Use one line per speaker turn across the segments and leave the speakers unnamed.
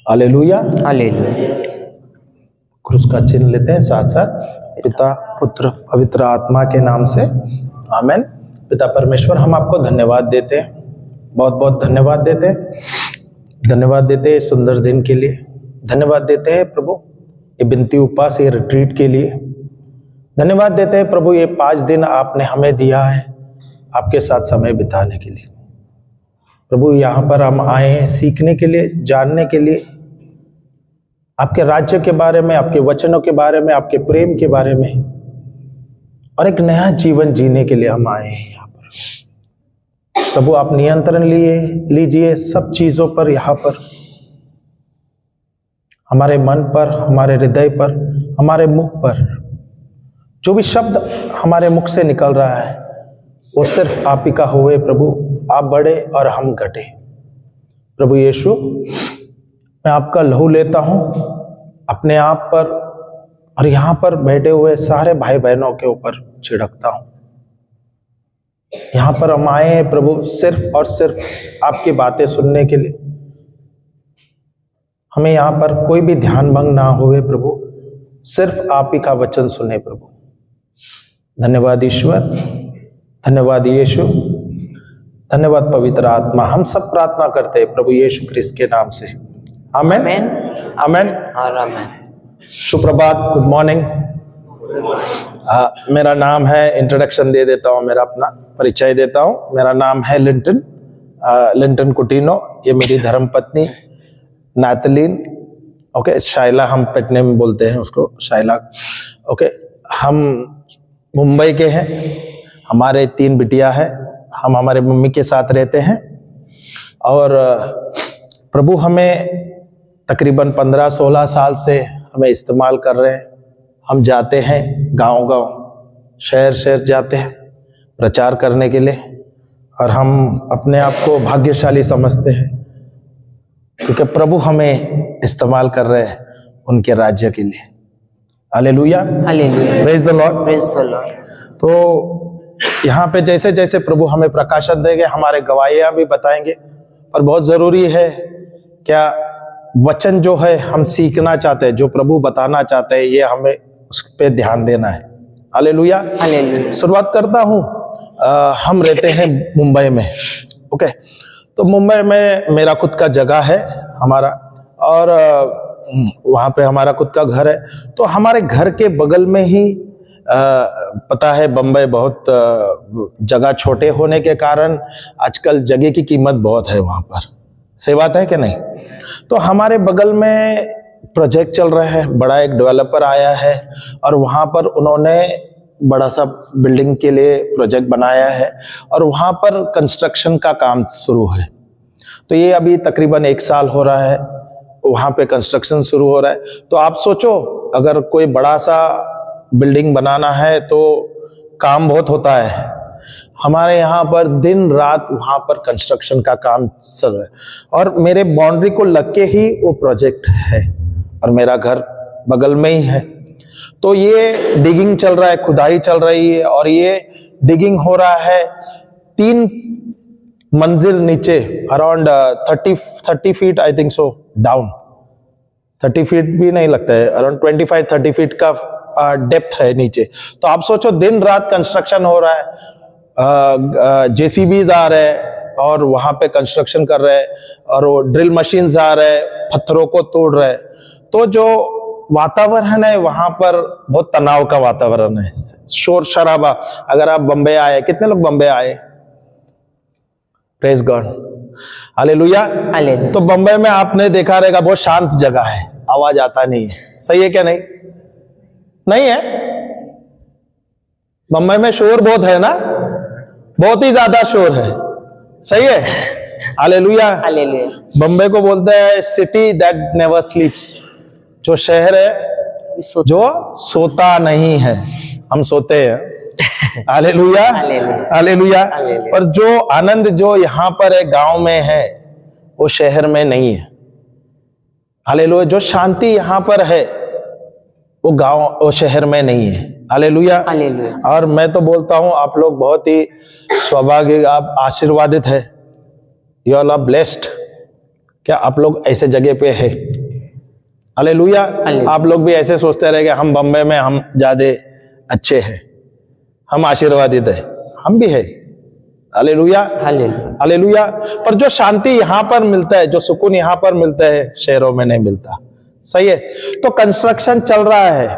Hallelujah.
Hallelujah.
क्रूस का चिन्ह लेते हैं साथ साथ। पिता पुत्र पवित्र आत्मा के नाम से आमेन। पिता परमेश्वर, हम आपको धन्यवाद देते हैं, बहुत बहुत धन्यवाद देते हैं, धन्यवाद देते हैं सुंदर दिन के लिए, धन्यवाद देते हैं प्रभु ये बिनती उपवास ये रिट्रीट के लिए, धन्यवाद देते हैं प्रभु ये 5 दिन आपने हमें दिया है आपके साथ समय बिताने के लिए। प्रभु यहाँ पर हम आए हैं सीखने के लिए, जानने के लिए, आपके राज्य के बारे में, आपके वचनों के बारे में, आपके प्रेम के बारे में, और एक नया जीवन जीने के लिए हम आए हैं यहाँ पर। प्रभु आप नियंत्रण लीजिए सब चीजों पर, यहाँ पर हमारे मन पर, हमारे हृदय पर, हमारे मुख पर, जो भी शब्द हमारे मुख से निकल रहा है वो सिर्फ आप ही का होवे प्रभु। आप बढ़े और हम घटे। प्रभु यीशु, मैं आपका लहू लेता हूं अपने आप पर और यहां पर बैठे हुए सारे भाई बहनों के ऊपर छिड़कता हूं। यहां पर हम आए हैं प्रभु सिर्फ और सिर्फ आपकी बातें सुनने के लिए। हमें यहां पर कोई भी ध्यान भंग ना होवे प्रभु, सिर्फ आप ही का वचन सुने प्रभु। धन्यवाद ईश्वर, धन्यवाद यीशु, धन्यवाद पवित्र आत्मा। हम सब प्रार्थना करते हैं प्रभु यीशु ख्रिस्त के नाम से, आमेन आमेन
और आमेन।
सुप्रभात, गुड मॉर्निंग। मेरा नाम है, इंट्रोडक्शन दे देता हूँ, मेरा अपना परिचय देता हूँ। मेरा नाम है लिंटन कुटीनो। ये मेरी धर्मपत्नी नातलीन, ओके, शाइला, हम पेटने में बोलते हैं उसको, शाइला, ओके। हम मुंबई के हैं, हमारे 3 बिटिया है, हम हमारे मम्मी के साथ रहते हैं और प्रभु हमें तकरीबन 15-16 साल से हमें इस्तेमाल कर रहे हैं। हम जाते हैं गांव-गांव, शहर जाते हैं प्रचार करने के लिए और हम अपने आप को भाग्यशाली समझते हैं क्योंकि प्रभु हमें इस्तेमाल कर रहे हैं उनके राज्य के लिए। Hallelujah,
hallelujah,
praise the Lord,
praise the Lord.
तो यहाँ पे जैसे जैसे प्रभु हमें प्रकाशन देंगे, हमारे गवाहियां भी बताएंगे, पर बहुत जरूरी है क्या वचन जो है हम सीखना चाहते हैं, जो प्रभु बताना चाहते हैं, ये हमें उस पे ध्यान देना है। Hallelujah,
hallelujah.
शुरुआत करता हूँ। हम रहते हैं मुंबई में, ओके। तो मुंबई में मेरा खुद का जगह है हमारा, और वहाँ पे हमारा खुद का घर है। तो हमारे घर के बगल में ही पता है बम्बई बहुत जगह छोटे होने के कारण आजकल जगह की कीमत बहुत है वहाँ पर, सही बात है कि नहीं? तो हमारे बगल में प्रोजेक्ट चल रहा है, बड़ा एक डेवलपर आया है और वहाँ पर उन्होंने बड़ा सा बिल्डिंग के लिए प्रोजेक्ट बनाया है और वहाँ पर कंस्ट्रक्शन का काम शुरू है। तो ये अभी तकरीबन 1 साल हो रहा है वहाँ पे कंस्ट्रक्शन शुरू हो रहा है। तो आप सोचो, अगर कोई बड़ा सा बिल्डिंग बनाना है तो काम बहुत होता है। हमारे यहाँ पर दिन रात वहाँ पर कंस्ट्रक्शन का काम चल रहा है और मेरे बाउंड्री को लग के ही वो प्रोजेक्ट है और मेरा घर बगल में ही है। तो ये डिगिंग चल रहा है, खुदाई चल रही है और ये डिगिंग हो रहा है 3 मंजिल नीचे, around 30 feet I think so down, 30 feet भी नहीं लगता है, अराउंड 25-30 फीट का डेप्थ है नीचे। तो आप सोचो दिन रात कंस्ट्रक्शन हो रहा है, जेसीबीज आ रहे हैं और वहां पे कंस्ट्रक्शन कर रहे हैं और वो ड्रिल मशीन्स आ रहे हैं, पत्थरों को तोड़ रहे हैं। तो जो वातावरण है वहां पर बहुत तनाव का वातावरण है, शोर शराबा। अगर आप बम्बई आए, कितने लोग बम्बई आए? Praise God, hallelujah. तो बम्बई में आपने देखा रहेगा बहुत शांत जगह है, आवाज आता नहीं है, सही है क्या? नहीं है? बम्बई में शोर बहुत है ना, बहुत ही ज्यादा शोर है, सही है? Hallelujah,
hallelujah.
बम्बई को बोलते हैं सिटी दैट नेवर स्लीप्स, जो शहर है जो सोता नहीं है। हम सोते हैं, हालेलुया हालेलुया। पर जो आनंद जो यहाँ पर है गांव में है वो शहर में नहीं है। हालेलुया, जो शांति यहाँ पर है वो गांव वो शहर में नहीं है। Hallelujah, hallelujah. और मैं तो बोलता हूँ आप लोग बहुत ही सौभाग्य, आप आशीर्वादित है यू ऑल आर ब्लेस्ड। क्या आप लोग ऐसे जगह पे है? हालेलुया। आप लोग भी ऐसे सोचते रहे कि हम बम्बई में हम ज्यादा अच्छे हैं, हम आशीर्वादित है, हम भी है। Hallelujah hallelujah. पर जो शांति यहाँ पर मिलता है, जो सुकून यहाँ पर मिलता है, शहरों में नहीं मिलता। सही है। तो कंस्ट्रक्शन चल रहा है।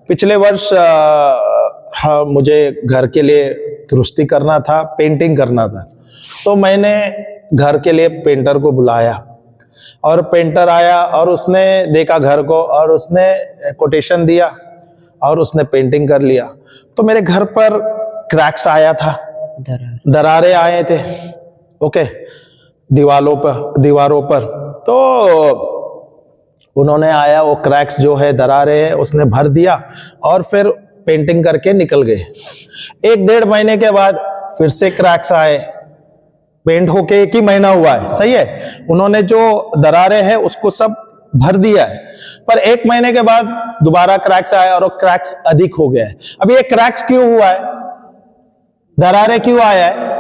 पिछले वर्ष मुझे घर के लिए दुरुस्ती करना था, पेंटिंग करना था, तो मैंने घर के लिए पेंटर को बुलाया और पेंटर आया और उसने देखा घर को और उसने कोटेशन दिया और उसने पेंटिंग कर लिया। तो मेरे घर पर क्रैक्स आया था, दरारें आए थे, ओके, दीवारों पर। तो उन्होंने आया, वो क्रैक्स जो है, दरारें है, उसने भर दिया और फिर पेंटिंग करके निकल गए। 1-1.5 महीने के बाद फिर से क्रैक्स आए, पेंट होके 1 ही महीना हुआ है। सही है। उन्होंने जो दरारें हैं उसको सब भर दिया है, पर 1 महीने के बाद दोबारा क्रैक्स आए और वो क्रैक्स अधिक हो गया है। अब ये क्रैक्स क्यों हुआ है, दरारें क्यों आया है?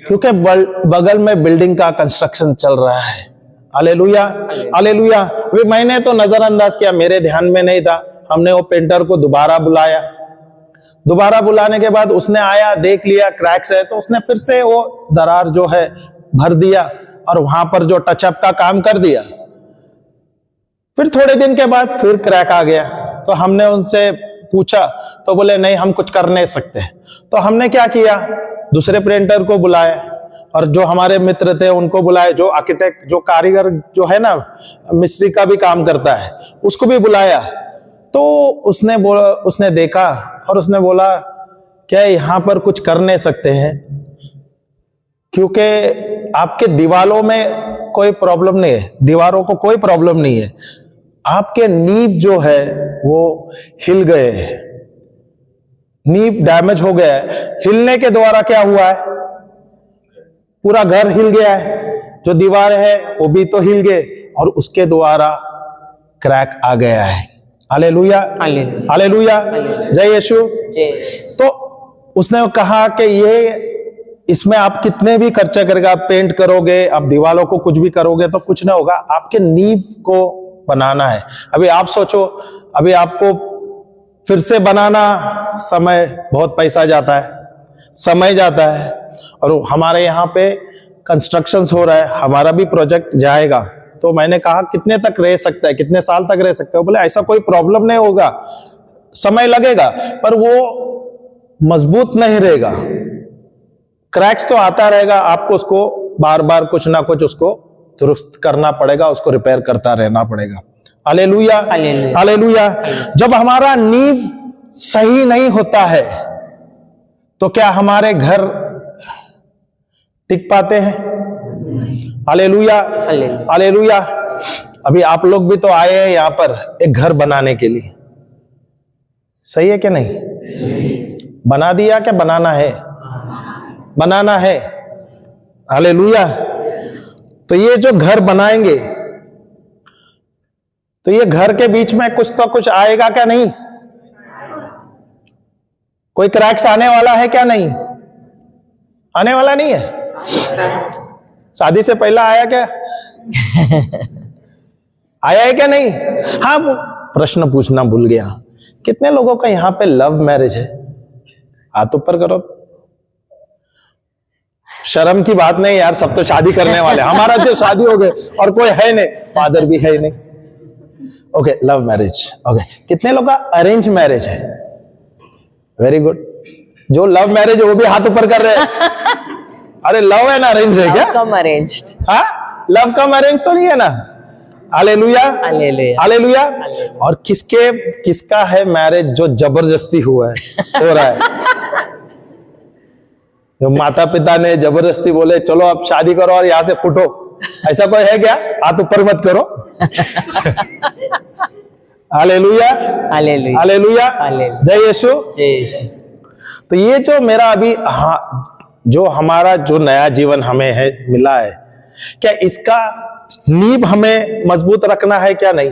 क्योंकि बगल में बिल्डिंग का कंस्ट्रक्शन चल रहा है। Hallelujah hallelujah. अभी मैंने तो नजरअंदाज किया, मेरे ध्यान में नहीं था। हमने वो पेंटर को दोबारा बुलाया, दोबारा बुलाने के बाद उसने आया, देख लिया क्रैक्स है, तो उसने फिर से वो दरार जो है भर दिया और वहां पर जो टचअप का काम कर दिया। फिर थोड़े दिन के बाद फिर क्रैक आ गया, तो हमने उनसे पूछा तो बोले नहीं, हम कुछ कर नहीं सकते। तो हमने क्या किया, दूसरे पेंटर को बुलाया और जो हमारे मित्र थे उनको बुलाए, जो आर्किटेक्ट, जो कारीगर जो है ना, मिस्त्री का भी काम करता है, उसको भी बुलाया। तो उसने देखा और उसने बोला क्या यहाँ पर कुछ कर नहीं सकते हैं, क्योंकि आपके दीवारों में कोई प्रॉब्लम नहीं है, दीवारों को कोई प्रॉब्लम नहीं है, आपके नींव जो है वो हिल गए हैं, नींव डैमेज हो गया है। हिलने के द्वारा क्या हुआ है, पूरा घर हिल गया है, जो दीवार है वो भी तो हिल गए और उसके द्वारा क्रैक आ गया है। हालेलुया हालेलुया, जय यीशु। तो उसने कहा कि ये इसमें आप कितने भी खर्चा करेगा, आप पेंट करोगे, आप दीवारों को कुछ भी करोगे तो कुछ नहीं होगा, आपके नींव को बनाना है। अभी आप सोचो, अभी आपको फिर से बनाना, समय, बहुत पैसा जाता है, समय जाता है। और हमारे यहाँ पे कंस्ट्रक्शन हो रहा है, हमारा भी प्रोजेक्ट जाएगा। तो मैंने कहा कितने तक रह सकता है, कितने साल तक रह सकते हो? बोले ऐसा कोई प्रॉब्लम नहीं होगा, समय लगेगा पर वो मजबूत नहीं रहेगा, क्रैक्स तो आता रहेगा, आपको उसको बार बार कुछ ना कुछ उसको दुरुस्त करना पड़ेगा, उसको रिपेयर करता रहना पड़ेगा। Hallelujah hallelujah. जब हमारा नींव सही नहीं होता है तो क्या हमारे घर टिक पाते हैं? Hallelujah hallelujah. अभी आप लोग भी तो आए हैं यहाँ पर एक घर बनाने के लिए, सही है कि नहीं? बना दिया क्या बनाना है? बनाना है। हालेलुया। तो ये जो घर बनाएंगे तो ये घर के बीच में कुछ तो कुछ आएगा क्या? नहीं, कोई क्रैक्स आने वाला है क्या? नहीं आने वाला नहीं है। शादी से पहला आया क्या? आया है क्या? नहीं। हाँ, वो प्रश्न पूछना भूल गया, कितने लोगों का यहाँ पे लव मैरिज है? हाथ ऊपर करो। शर्म की बात नहीं यार, सब तो शादी करने वाले, हमारा जो शादी हो गए और कोई है नहीं, फादर भी है नहीं। Okay, love marriage. ओके, कितने लोग का अरेंज मैरिज है? Very good. जो लव मैरिज है वो भी हाथ ऊपर कर रहे हैं। अरे लव है ना अरेंज है क्या?
कम अरेंज्ड।
हाँ, लव कम अरेंज तो नहीं है ना? Hallelujah hallelujah. और किसका है मैरिज जो जबरदस्ती हुआ है, हो रहा है? जो माता पिता ने जबरदस्ती बोले चलो अब शादी करो और यहां से फूटो, ऐसा कोई है क्या? हाथ ऊपर मत करो। हालेलुया हालेलुया, जय यीशु। तो ये जो मेरा अभी जो हमारा जो नया जीवन हमें है मिला है, क्या इसका नींव हमें मजबूत रखना है क्या? नहीं।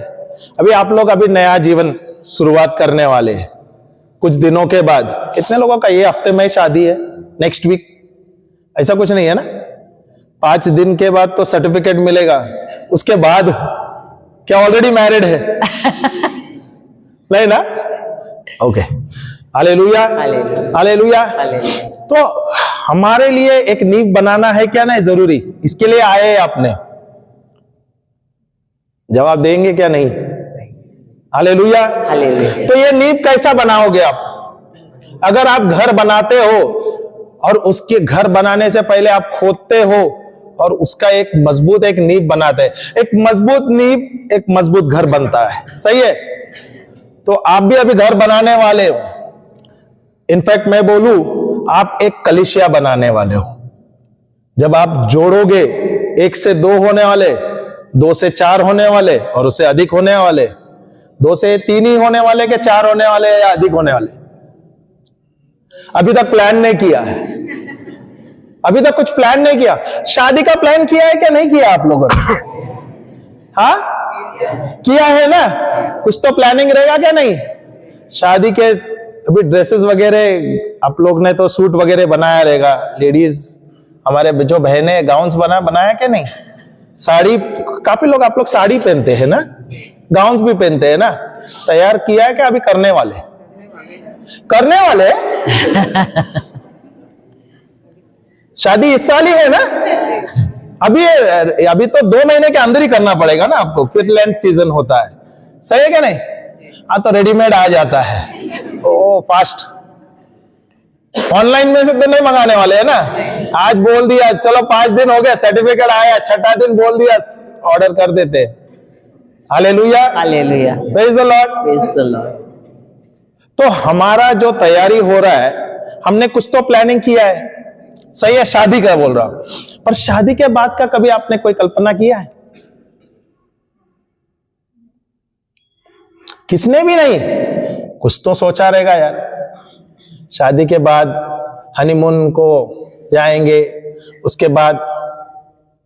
अभी आप लोग अभी नया जीवन शुरुआत करने वाले हैं कुछ दिनों के बाद। कितने लोगों का ये हफ्ते में शादी है, नेक्स्ट वीक? ऐसा कुछ नहीं है ना। 5 दिन के बाद तो सर्टिफिकेट मिलेगा, उसके बाद क्या ऑलरेडी मैरिड है? नहीं ना? Okay, hallelujah hallelujah. तो हमारे लिए एक नींव बनाना है क्या नहीं जरूरी? इसके लिए आए आपने, जवाब देंगे क्या नहीं? हालेलुया। तो ये नींव कैसा बनाओगे आप? अगर आप घर बनाते हो और उसके घर बनाने से पहले आप खोदते हो और उसका एक मजबूत एक नींव बनाते हैं, एक मजबूत नींव एक मजबूत घर बनता है, सही है? तो आप भी अभी घर बनाने वाले हो। इनफैक्ट मैं बोलूं, आप एक कलीसिया बनाने वाले हो। जब आप जोड़ोगे, 1 से 2 होने वाले, 2 से 4 होने वाले और उससे अधिक होने वाले, 2 से 3 ही होने वाले के 4 होने वाले या अधिक होने वाले। अभी तक प्लान नहीं किया है, अभी तक कुछ प्लान नहीं किया। शादी का प्लान किया है क्या नहीं किया आप लोगों ने? हाँ किया है ना? कुछ तो प्लानिंग रहेगा क्या नहीं? शादी के अभी ड्रेसेस वगैरह आप लोग ने तो सूट वगैरह बनाया रहेगा, लेडीज हमारे जो बहनें गाउन्स बनाया क्या नहीं? साड़ी, काफी लोग आप लोग साड़ी पहनते हैं ना, गाउन्स भी पहनते हैं ना। तैयार किया है क्या? अभी करने वाले शादी इस साल ही है ना? अभी तो 2 महीने के अंदर ही करना पड़ेगा ना आपको, फिर लेंथ सीजन होता है, सही है क्या नहीं? हाँ, तो रेडीमेड आ जाता है, ओ फास्ट। ऑनलाइन में से तो नहीं मंगाने वाले है ना? आज बोल दिया चलो 5 दिन हो गए, सर्टिफिकेट आया, 6ठा दिन बोल दिया ऑर्डर कर देते। Hallelujah hallelujah, praise the Lord, praise the Lord. तो हमारा जो तैयारी हो रहा है, हमने कुछ तो प्लानिंग किया है, सही है? शादी का बोल रहा हूं, पर शादी के बाद का कभी आपने कोई कल्पना किया है? किसने भी नहीं। कुछ तो सोचा रहेगा यार, शादी के बाद हनीमून को जाएंगे, उसके बाद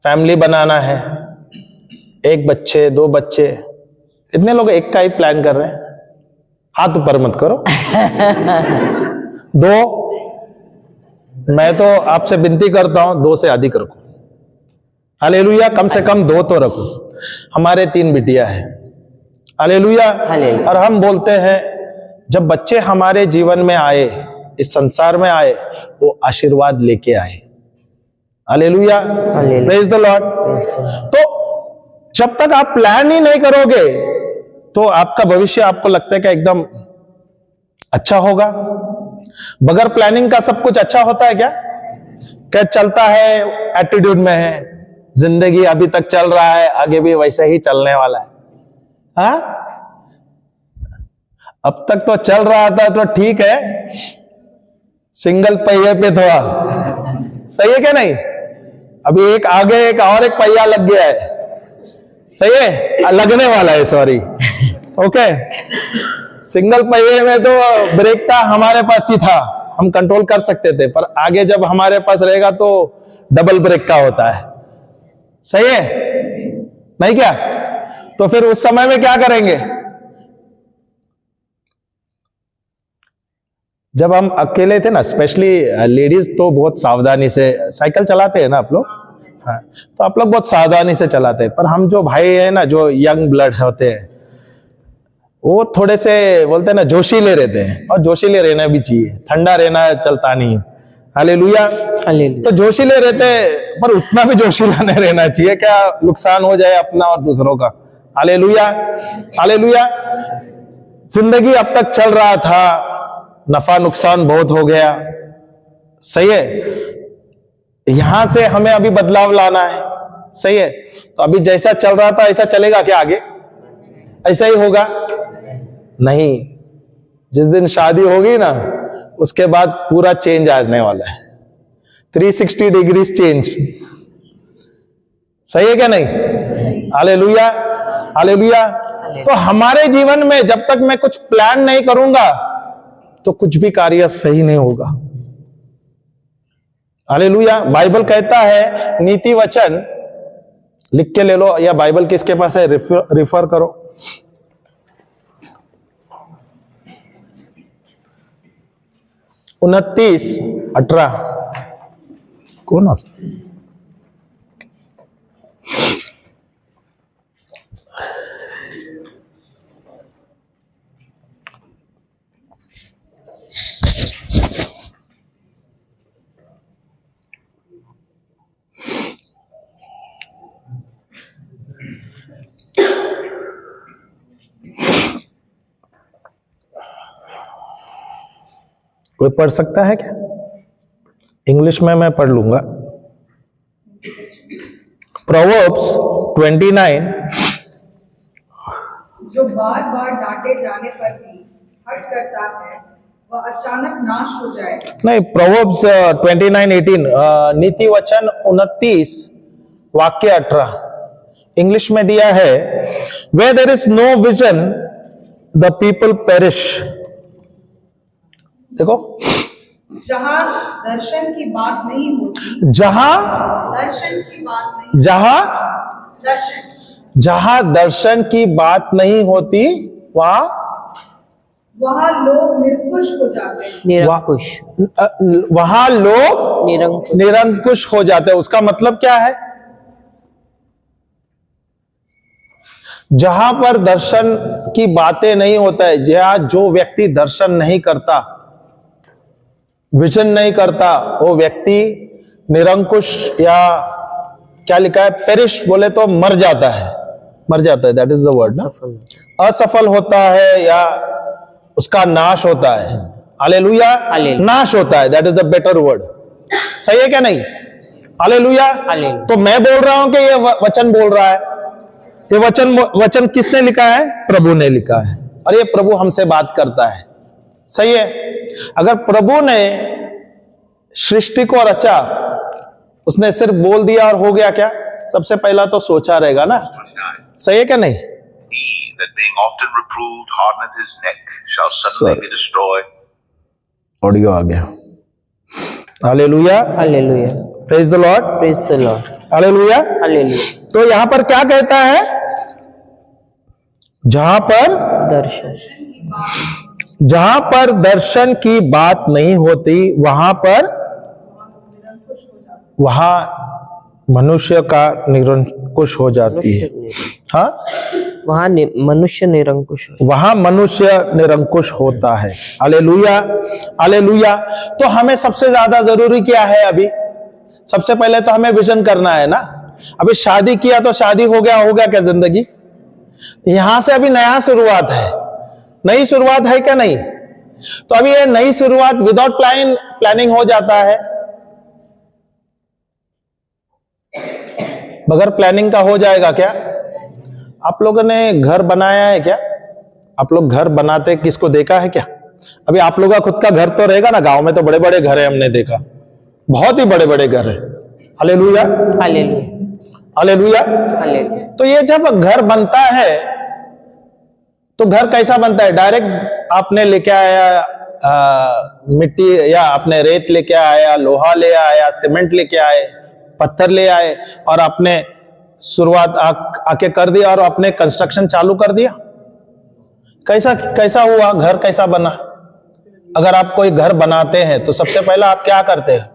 फैमिली बनाना है, 1 बच्चे 2 बच्चे, इतने लोग एक का ही प्लान कर रहे हैं। हाथ ऊपर मत करो। 2, मैं तो आपसे विनती करता हूं 2 से अधिक रखो। हालेलुया, कम से कम 2 तो रखो। हमारे 3 बिटिया है, हालेलुया। और हम बोलते हैं जब बच्चे हमारे जीवन में आए, इस संसार में आए, वो आशीर्वाद लेके आए। Hallelujah, praise the Lord. तो जब तक आप प्लान ही नहीं करोगे तो आपका भविष्य आपको लगता है कि एकदम अच्छा होगा? बगैर प्लानिंग का सब कुछ अच्छा होता है क्या? क्या चलता है एटीट्यूड में है, जिंदगी अभी तक चल रहा है, आगे भी वैसे ही चलने वाला है। हाँ, अब तक तो चल रहा था तो ठीक है, सिंगल पहिए पे थोड़ा सही है क्या नहीं? अभी एक आगे एक और एक पहिया लग गया है, सही है? लगने वाला है, सॉरी। ओके, सिंगल पहिए में तो ब्रेक था, हमारे पास ही था, हम कंट्रोल कर सकते थे, पर आगे जब हमारे पास रहेगा तो डबल ब्रेक का होता है, सही है नहीं क्या? तो फिर उस समय में क्या करेंगे? जब हम अकेले थे ना, स्पेशली लेडीज तो बहुत सावधानी से साइकिल चलाते हैं ना आप लोग, हाँ, तो आप लोग बहुत सावधानी से चलाते हैं, पर हम जो भाई है ना, जो यंग ब्लड होते हैं, वो थोड़े से बोलते हैं ना जोशीले रहते हैं, और जोशीले रहना भी चाहिए, ठंडा रहना चलता नहीं। हालेलुया, तो जोशीले रहते, पर उतना भी जोशीला नहीं रहना चाहिए, क्या नुकसान हो जाए अपना और दूसरों का। Hallelujah hallelujah. जिंदगी अब तक चल रहा था, नफा नुकसान बहुत हो गया, सही है? यहां से हमें अभी बदलाव लाना है, सही है? तो अभी जैसा चल रहा था ऐसा चलेगा क्या आगे? ऐसा ही होगा नहीं। जिस दिन शादी होगी ना, उसके बाद पूरा चेंज आने वाला है, 360 डिग्री चेंज, सही है क्या नहीं? Hallelujah hallelujah. तो हमारे जीवन में जब तक मैं कुछ प्लान नहीं करूंगा तो कुछ भी कार्य सही नहीं होगा। हालेलुया। बाइबल कहता है, नीति वचन लिख के ले लो, या बाइबल किसके पास है रिफर करो। (29:18) कौन आ कोई पढ़ सकता है क्या? इंग्लिश में मैं पढ़ लूंगा। प्रोवर्ब्स 29
जो बार बार डांटे जाने पर भी हट करता है वह अचानक नाश हो जाए।
नहीं, प्रोवर्ब्स 29:18 नीति वचन 29 वाक्य 18 इंग्लिश में दिया है, Where there is no vision the people perish। देखो,
जहां दर्शन की बात नहीं होती,
जहां
दर्शन की बात नहीं,
जहां
दर्शन,
जहां दर्शन की बात नहीं होती
वहां लोग निरंकुश हो जाते हैं।
निरंकुश
वहां लोग
निरंकुश
निरंकुश हो जाते हैं। उसका मतलब क्या है? जहां पर दर्शन की बातें नहीं होता है, जहां जो व्यक्ति दर्शन नहीं करता, विजन नहीं करता, वो व्यक्ति निरंकुश या क्या लिखा है, पेरिश बोले तो मर जाता है, मर जाता है। दैट इज द वर्ड ना,
सफल
असफल होता है या उसका नाश होता है। Hallelujah,
hallelujah.
नाश होता है, that is the better word. सही है क्या नहीं? हालेलुया।
हालेलुया।
तो मैं बोल रहा हूं कि ये वचन बोल रहा है, ये वचन किसने लिखा है? प्रभु ने लिखा है, और ये प्रभु हमसे बात करता है। सही है। अगर प्रभु ने सृष्टि को रचा, उसने सिर्फ बोल दिया और हो गया क्या? सबसे पहला तो सोचा रहेगा ना। सही है क्या नहीं?
He that being often reproved hardeneth his neck shall suddenly be destroyed.
Audio आ गया। Hallelujah,
hallelujah,
praise the Lord,
praise the Lord,
hallelujah.
Hallelujah.
तो यहां पर क्या कहता है? जहां पर दर्शन की बात नहीं होती, वहां मनुष्य का निरंकुश हो जाती है। हाँ,
वहां मनुष्य निरंकुश हो।
वहां मनुष्य निरंकुश होता है। Hallelujah, hallelujah. तो हमें सबसे ज्यादा जरूरी क्या है? अभी सबसे पहले तो हमें विजन करना है ना। अभी शादी किया तो शादी हो गया क्या जिंदगी? यहां से अभी नया शुरुआत है, नई शुरुआत है क्या नहीं? तो अभी ये नई शुरुआत विदाउट प्लानिंग हो जाता है, बगैर प्लानिंग का हो जाएगा क्या? आप लोगों ने घर बनाया है क्या? आप लोग घर बनाते किसको देखा है क्या? अभी आप लोगों का खुद का घर तो रहेगा ना। गांव में तो बड़े बड़े घर है, हमने देखा, बहुत ही बड़े बड़े घर है। Hallelujah,
hallelujah,
hallelujah.
हालेलुया।
तो ये जब घर बनता है तो घर कैसा बनता है? डायरेक्ट आपने लेके आया मिट्टी, या आपने रेत लेके आया, लोहा ले आया, सीमेंट लेके आए, पत्थर ले आए, और आपने शुरुआत आके कर दिया और आपने कंस्ट्रक्शन चालू कर दिया। कैसा हुआ? घर कैसा बना? अगर आप कोई घर बनाते हैं तो सबसे पहला आप क्या करते हैं?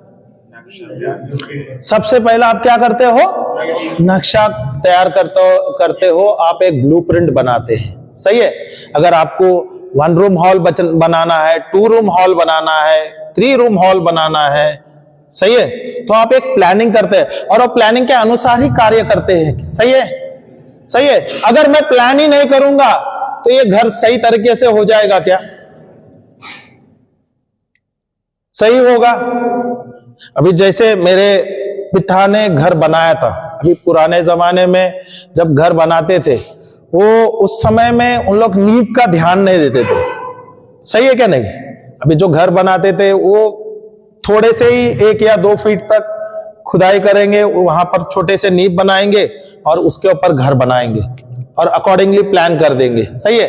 सबसे पहला आप क्या करते हो? नक्शा तैयार करते हो। आप एक ब्लूप्रिंट बनाते हैं। सही है। अगर आपको 1 रूम हॉल बनाना है, 2 रूम हॉल बनाना है, 3 रूम हॉल बनाना है, सही है, तो आप एक प्लानिंग करते हैं और वो प्लानिंग के अनुसार ही कार्य करते हैं। सही है, सही है। अगर मैं प्लान ही नहीं करूंगा तो ये घर सही तरीके से हो जाएगा क्या? सही होगा? अभी जैसे मेरे पिता ने घर बनाया था, अभी पुराने जमाने में जब घर बनाते थे, वो उस समय में उन लोग नींव का ध्यान नहीं देते थे। सही है क्या नहीं? अभी जो घर बनाते थे वो थोड़े से ही 1 या 2 फीट तक खुदाई करेंगे, वहां पर छोटे से नींव बनाएंगे और उसके ऊपर घर बनाएंगे और अकॉर्डिंगली प्लान कर देंगे। सही है।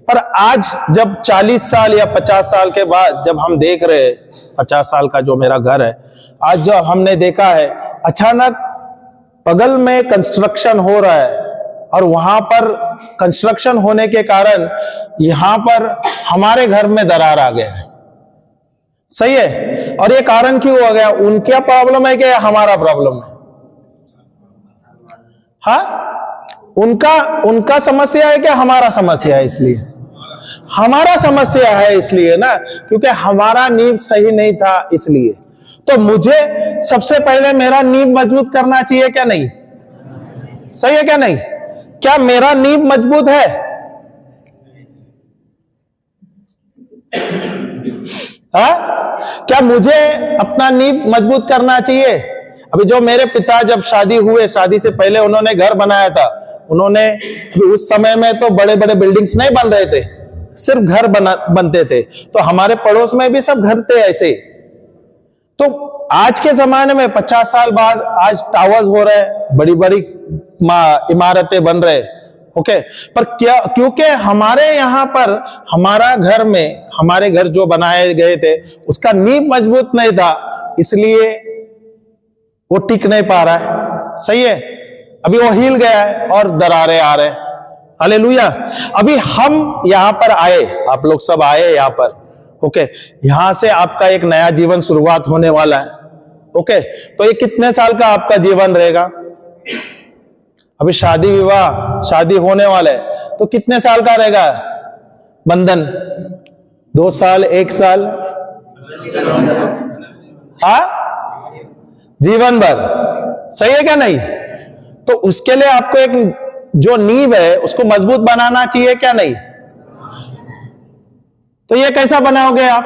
पर आज जब 40 साल या 50 साल के बाद जब हम देख रहे हैं, 50 साल का जो मेरा घर है, आज जब हमने देखा है अचानक बगल में कंस्ट्रक्शन हो रहा है और वहां पर कंस्ट्रक्शन होने के कारण यहां पर हमारे घर में दरार आ गया है। सही है। और ये कारण क्यों हो गया? उनका प्रॉब्लम है कि हमारा प्रॉब्लम है? हाँ, उनका समस्या है कि हमारा समस्या है? इसलिए हमारा समस्या है, इसलिए ना, क्योंकि हमारा नींव सही नहीं था। इसलिए तो मुझे सबसे पहले मेरा नींव मजबूत करना चाहिए क्या नहीं? सही है क्या नहीं? क्या मेरा नींव मजबूत है? हाँ, क्या मुझे अपना नींव मजबूत करना चाहिए? अभी जो मेरे पिता जब शादी हुए, शादी से पहले उन्होंने घर बनाया था। उन्होंने, उस समय में तो बड़े बड़े बिल्डिंग्स नहीं बन रहे थे, सिर्फ घर बनते थे। तो हमारे पड़ोस में भी सब घर थे ऐसे। तो आज के जमाने में 50 साल बाद आज टावर्स हो रहे हैं, बड़ी बड़ी इमारतें बन रहे, ओके। पर क्या, क्योंकि हमारे यहां पर हमारे घर जो बनाए गए थे उसका नींव मजबूत नहीं था, इसलिए वो टिक नहीं पा रहा है। सही है, अभी वो हिल गया है और दरारें आ रहे हैं। हालेलुया। अभी हम यहां पर आए, आप लोग सब आए यहां पर, ओके। यहां से आपका एक नया जीवन शुरुआत होने वाला है, ओके। तो ये कितने साल का आपका जीवन रहेगा? अभी शादी होने वाला है, तो कितने साल का रहेगा बंधन? 2 साल, 1 साल? हाँ, जीवन भर। सही है क्या नहीं? तो उसके लिए आपको एक जो नींव है उसको मजबूत बनाना चाहिए क्या नहीं? तो ये कैसा बनाओगे आप?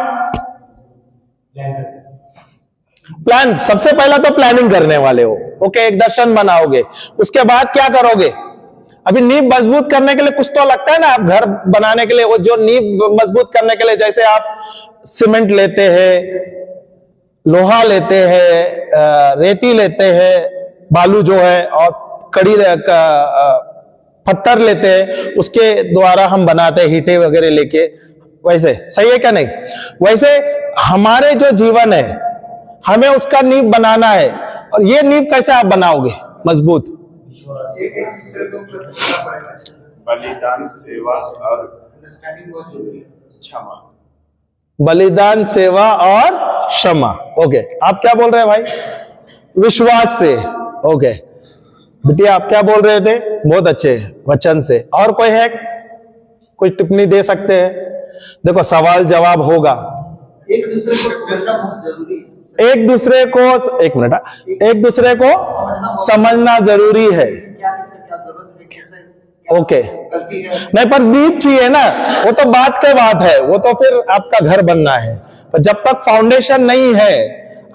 प्लान, सबसे पहला तो प्लानिंग करने वाले हो, ओके। एक दर्शन बनाओगे, उसके बाद क्या करोगे? अभी नींव मजबूत करने के लिए कुछ तो लगता है ना। आप घर बनाने के लिए, वो जो नींव मजबूत करने के लिए, जैसे आप सीमेंट लेते हैं, लोहा लेते हैं, रेती लेते हैं, बालू जो है, और कड़ी पत्थर लेते हैं, उसके द्वारा हम बनाते हैं ईंटें वगैरह लेके। वैसे सही है क्या नहीं? वैसे हमारे जो जीवन है, हमें उसका नींव बनाना है। और ये नींव कैसे आप बनाओगे मजबूत?
बलिदान, सेवा और क्षमा।
बलिदान, सेवा और क्षमा, ओके। आप क्या बोल रहे हैं भाई? विश्वास से, ओके। बिटिया आप क्या बोल रहे थे? बहुत अच्छे, वचन से। और कोई है? कुछ टिप्पणी दे सकते हैं? देखो, सवाल जवाब होगा।
एक दूसरे को समझना बहुत जरूरी है।
एक दूसरे को, एक मिनट, एक दूसरे को समझना जरूरी है,
क्या किसे क्या जरूरत है, कैसे क्या
ओके।
गलती है।
नहीं, पर नींव चाहिए ना, वो तो बात के बात है, वो तो फिर आपका घर बनना है। पर जब तक फाउंडेशन नहीं है,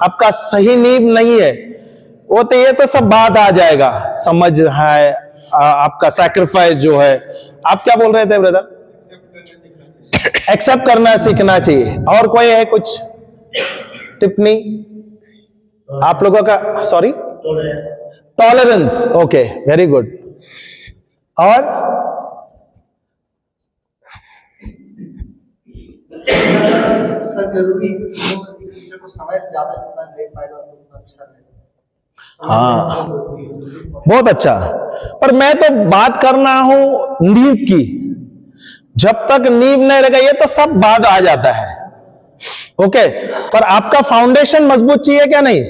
आपका सही नींव नहीं है, वो तो ये तो सब बात आ जाएगा। समझ है, आपका सैक्रिफाइस जो है। आप क्या बोल रहे थे ब्रदर? एक्सेप्ट करना सीखना चाहिए। और कोई है कुछ टिप्पणी आप लोगों का? Sorry, tolerance, okay, very good. और
सर जरूरी है कि दोनों एक दूसरे को समय ज्यादा जितना दे पाएगा उतना अच्छा है।
हाँ, बहुत अच्छा। पर मैं तो बात करना हूं नींव की। जब तक नींव नहीं रहेगा, ये तो सब बाद आ जाता है, ओके। पर आपका फाउंडेशन मजबूत चाहिए क्या नहीं?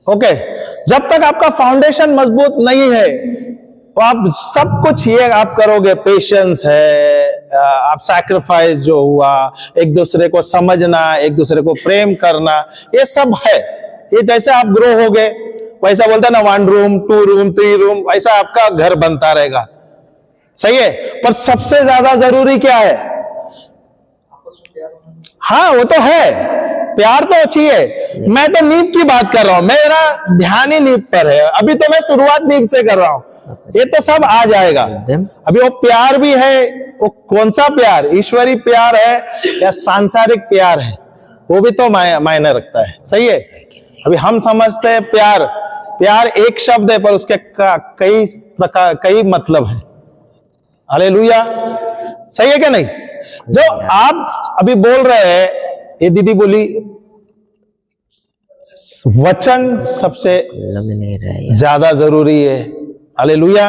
ओके। जब तक आपका फाउंडेशन मजबूत नहीं है, तो आप सब कुछ ये आप करोगे, पेशेंस है, आप सैक्रिफाइस जो हुआ, एक दूसरे को समझना, एक दूसरे को प्रेम करना, ये सब है। ये जैसे आप ग्रो होगे, वैसा बोलता ना, 1 रूम 2 रूम 3 रूम, वैसा आपका घर बनता रहेगा। सही है। पर सबसे ज्यादा जरूरी क्या है? हाँ, वो तो है, प्यार तो चाहिए। मैं तो नींव की बात कर रहा हूं, मेरा ध्यान ही नींव पर है। अभी तो मैं शुरुआत नींव से कर रहा हूं, ये तो सब आ जाएगा। अभी वो प्यार भी है, वो कौन सा प्यार, ईश्वरी प्यार है या सांसारिक प्यार है, वो भी तो मायने रखता है। सही है। अभी हम समझते हैं प्यार एक शब्द है, पर उसके कई प्रकार, कई मतलब है। हालेलुया। सही है क्या नहीं? जो आप अभी बोल रहे हैं, ये दीदी बोली, वचन सबसे ज्यादा जरूरी है। हालेलुया।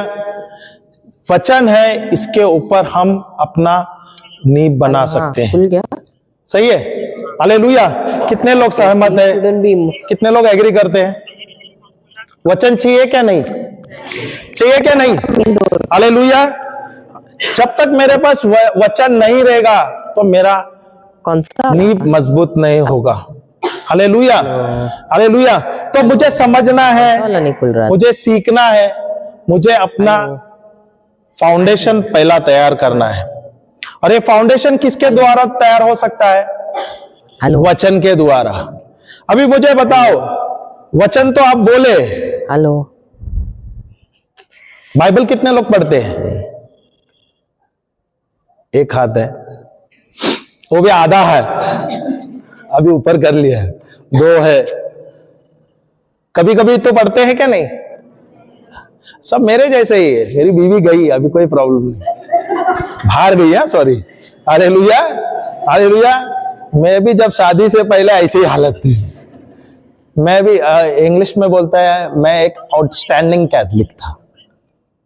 वचन है, इसके ऊपर हम अपना नींव बना सकते हैं।
खुल गया।
सही है। हालेलुया। कितने लोग सहमत है?
shouldn't be
कितने लोग एग्री करते हैं? वचन चाहिए क्या नहीं? चाहिए क्या नहीं? हालेलुया। जब तक मेरे पास वचन नहीं रहेगा तो मेरा
कौन सा
नींव मजबूत नहीं होगा। Hallelujah, hallelujah. तो मुझे समझना है,
वाला नहीं खुल रहा?
मुझे सीखना है, मुझे अपना फाउंडेशन पहला तैयार करना है। और ये फाउंडेशन किसके द्वारा तैयार हो सकता है?
हेलो
वचन के द्वारा। अभी मुझे बताओ, वचन तो आप बोले,
हेलो
बाइबल कितने लोग पढ़ते हैं? एक हाथ है, वो भी आधा है, अभी ऊपर कर लिया है। दो है, कभी कभी तो पढ़ते हैं क्या नहीं? सब मेरे जैसे ही है। मेरी बीवी गई, अभी कोई प्रॉब्लम नहीं, बाहर गई है, सॉरी। Hallelujah, hallelujah. मैं भी जब शादी से पहले ऐसी हालत थी। मैं भी इंग्लिश में बोलता है, मैं एक आउटस्टैंडिंग कैथलिक था,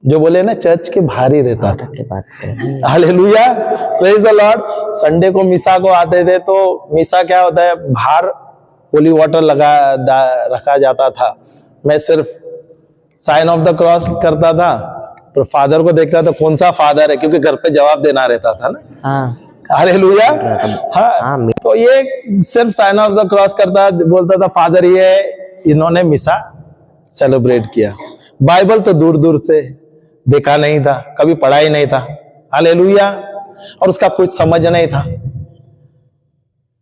जो बोले ना चर्च के बाहर ही रहता था।
के बात करें।
Hallelujah, praise the Lord. Sunday को मिसा को आते थे तो मिसा क्या होता है, बाहर होली वाटर रखा जाता था। मैं सिर्फ साइन ऑफ द क्रॉस करता था, तो फादर को देखता था कौन सा फादर है, क्योंकि घर पे जवाब देना रहता था ना।
हाँ
हालेलुया। हाँ,
हाँ,
तो ये सिर्फ साइन ऑफ द क्रॉस करता, बोलता था फादर ये इन्होंने मिसा सेलिब्रेट किया। बाइबल तो दूर दूर से देखा नहीं था, कभी पढ़ा ही नहीं था। हालेलुया। और उसका कुछ समझ नहीं था।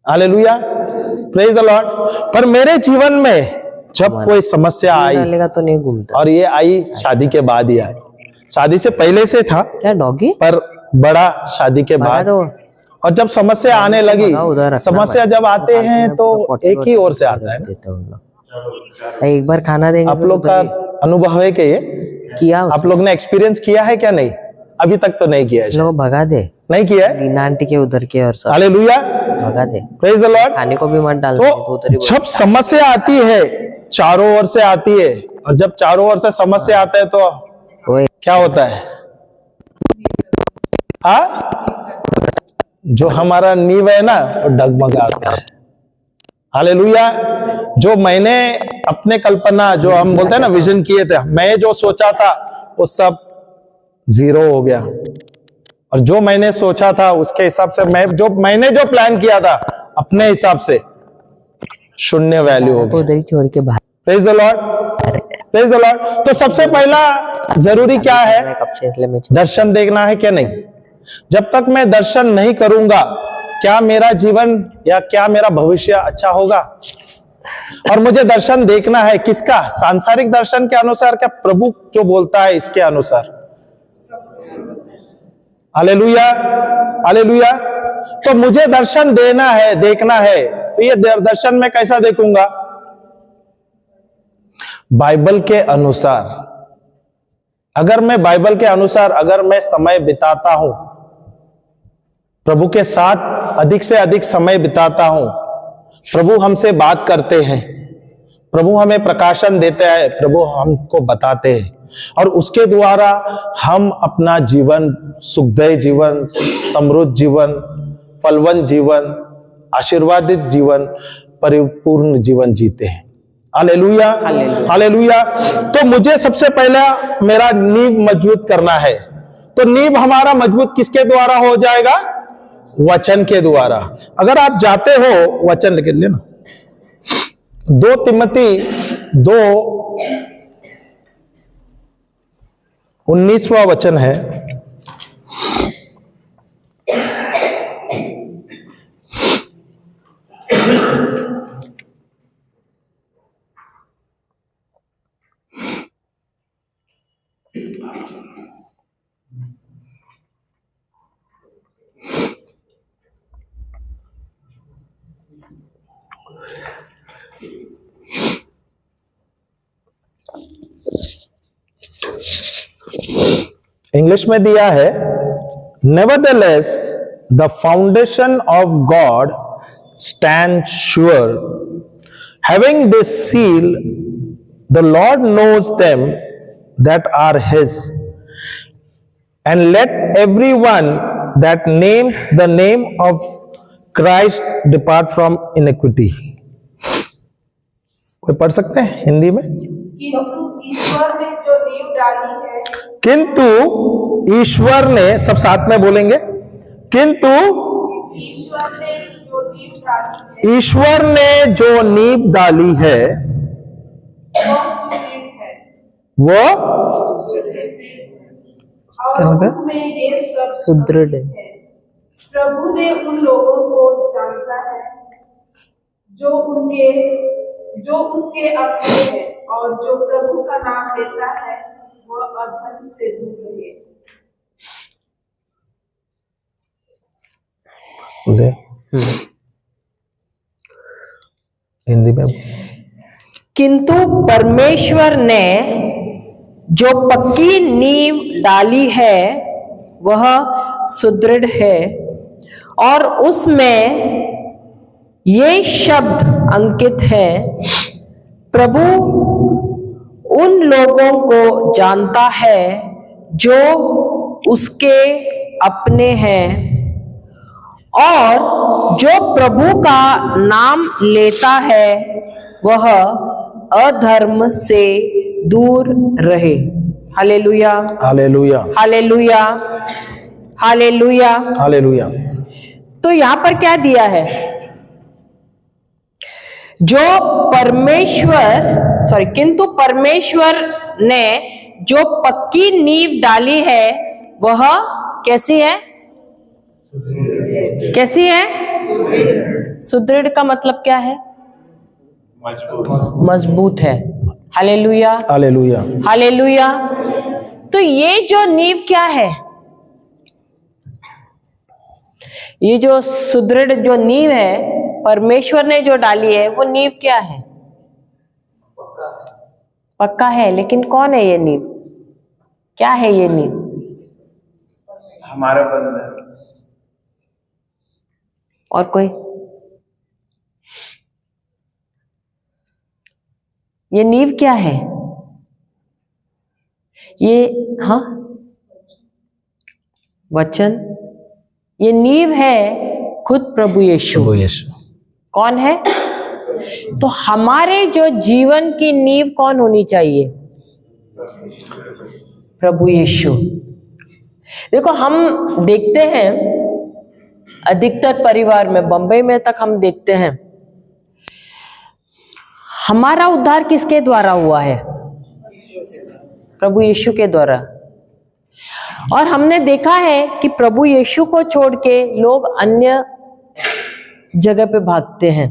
Hallelujah, praise the Lord. पर मेरे जीवन में जब कोई समस्या आई,
डालेगा तो नहीं घूमता।
और ये आई शादी के बाद ही आई, शादी से पहले से था
क्या डॉगी
पर बड़ा शादी के
भगा
बाद।
दो।
और जब समस्या आने लगी,
उधर रखना
समस्या
भाई।
जब आते
बाकी
हैं
में
तो
पूरा पॉटी
एक ही ओर से आता है ना।
देते हैं उन लोग। एक बार खाना देंगे
आप
तो
लोग का
उधर ही
अनुभव है कि ये
किया
आप लोग ने एक्सपीरियंस किया है क्या? नहीं, अभी तक तो नहीं किया है शायद।
लोग भगा दे
नहीं किया है।
रीना आंटी के उधर के और सब
हालेलुया,
भगा दे।
Praise the Lord.
खाने को भी मत डालना, तो उधर ही
तो जब समस्या आती है, चारों ओर से आती है, और जब चारों ओर से समस्या आता है तो
ओए
क्या होता है? हाँ, जो हमारा नींव है ना, वो डगमगाता है। हालेलुया। जो मैंने अपने कल्पना, जो हम बोलते हैं ना विजन किए थे, मैं जो सोचा था वो सब जीरो हो गया। और जो मैंने सोचा था उसके हिसाब से मैंने जो प्लान किया था अपने हिसाब से, शून्य वैल्यू हो गया।
उधर ही छोड़ के बाहर।
Praise the Lord, praise the Lord. तो सबसे पहला जरूरी क्या है?
मैं कब से इसलिए मैं
दर्शन देखना है क्या नहीं? जब तक मैं दर्शन नहीं करूंगा, क्या मेरा जीवन या क्या मेरा भविष्य अच्छा होगा? और मुझे दर्शन देखना है किसका? सांसारिक दर्शन के अनुसार, क्या प्रभु जो बोलता है इसके अनुसार? Hallelujah, hallelujah. तो मुझे दर्शन देना है, देखना है। तो ये दर्शन मैं कैसा देखूंगा? बाइबल के अनुसार। अगर मैं बाइबल के अनुसार अगर मैं समय बिताता हूं, प्रभु के साथ अधिक से अधिक समय बिताता हूं, प्रभु हमसे बात करते हैं, प्रभु हमें प्रकाशन देते हैं, प्रभु हमको बताते हैं, और उसके द्वारा हम अपना जीवन, सुखदायी जीवन, समृद्ध जीवन, फलवंत जीवन, आशीर्वादित जीवन, परिपूर्ण जीवन जीते हैं। Hallelujah, hallelujah. तो मुझे सबसे पहला मेरा नींव मजबूत करना है। तो नींव हमारा मजबूत किसके द्वारा हो जाएगा? वचन के द्वारा। अगर आप जाते हो, वचन लिख लेना, 2 तिमोथी 2:19 वचन है। इंग्लिश में दिया है, nevertheless the foundation of God stand sure, having this seal, the Lord knows them that are his, and let everyone that names the name of Christ depart from iniquity. कोई पढ़ सकते हैं हिंदी में?
किंतु ईश्वर ने जो नींव डाली है,
किंतु ईश्वर ने, सब साथ में बोलेंगे, किंतु
ईश्वर ने जो नींव डाली है
ईश्वर ने जो नींव डाली है
वह सुदृढ़ है
वो
और उसमें ये सब
सुदृढ़ है।
प्रभु ने उन लोगों को जानता है जो उसके अपने हैं, और जो प्रभु का नाम लेता है वह अधर्म से दूर रहे।
ले हिंदी में।
किंतु परमेश्वर ने जो पक्की नींव डाली है वह सुदृढ़ है, और उसमें ये शब्द अंकित है, प्रभु उन लोगों को जानता है जो उसके अपने हैं, और जो प्रभु का नाम लेता है वह अधर्म से दूर रहे। Hallelujah,
hallelujah,
hallelujah, hallelujah.
Hallelujah.
तो यहां पर क्या दिया है? किंतु परमेश्वर ने जो पक्की नींव डाली है वह कैसी है? कैसी है? सुदृढ़ का मतलब क्या है? मजबूत है। Hallelujah,
hallelujah,
hallelujah. तो ये जो नींव क्या है? ये जो सुदृढ़ जो नींव है परमेश्वर ने जो डाली है वो नींव क्या है? पक्का है। लेकिन कौन है ये नींव? क्या है ये नींव?
हमारा बंधन।
और कोई? ये नींव क्या है? ये हाँ वचन। ये नींव है खुद प्रभु यीशु।
प्रभु यीशु
कौन है? तो हमारे जो जीवन की नींव कौन होनी चाहिए? प्रभु यीशु। देखो हम देखते हैं अधिकतर परिवार में, बंबई में तक हम देखते हैं, हमारा उद्धार किसके द्वारा हुआ है? प्रभु यीशु के द्वारा। और हमने देखा है कि प्रभु यीशु को छोड़ के लोग अन्य जगह पे भागते हैं,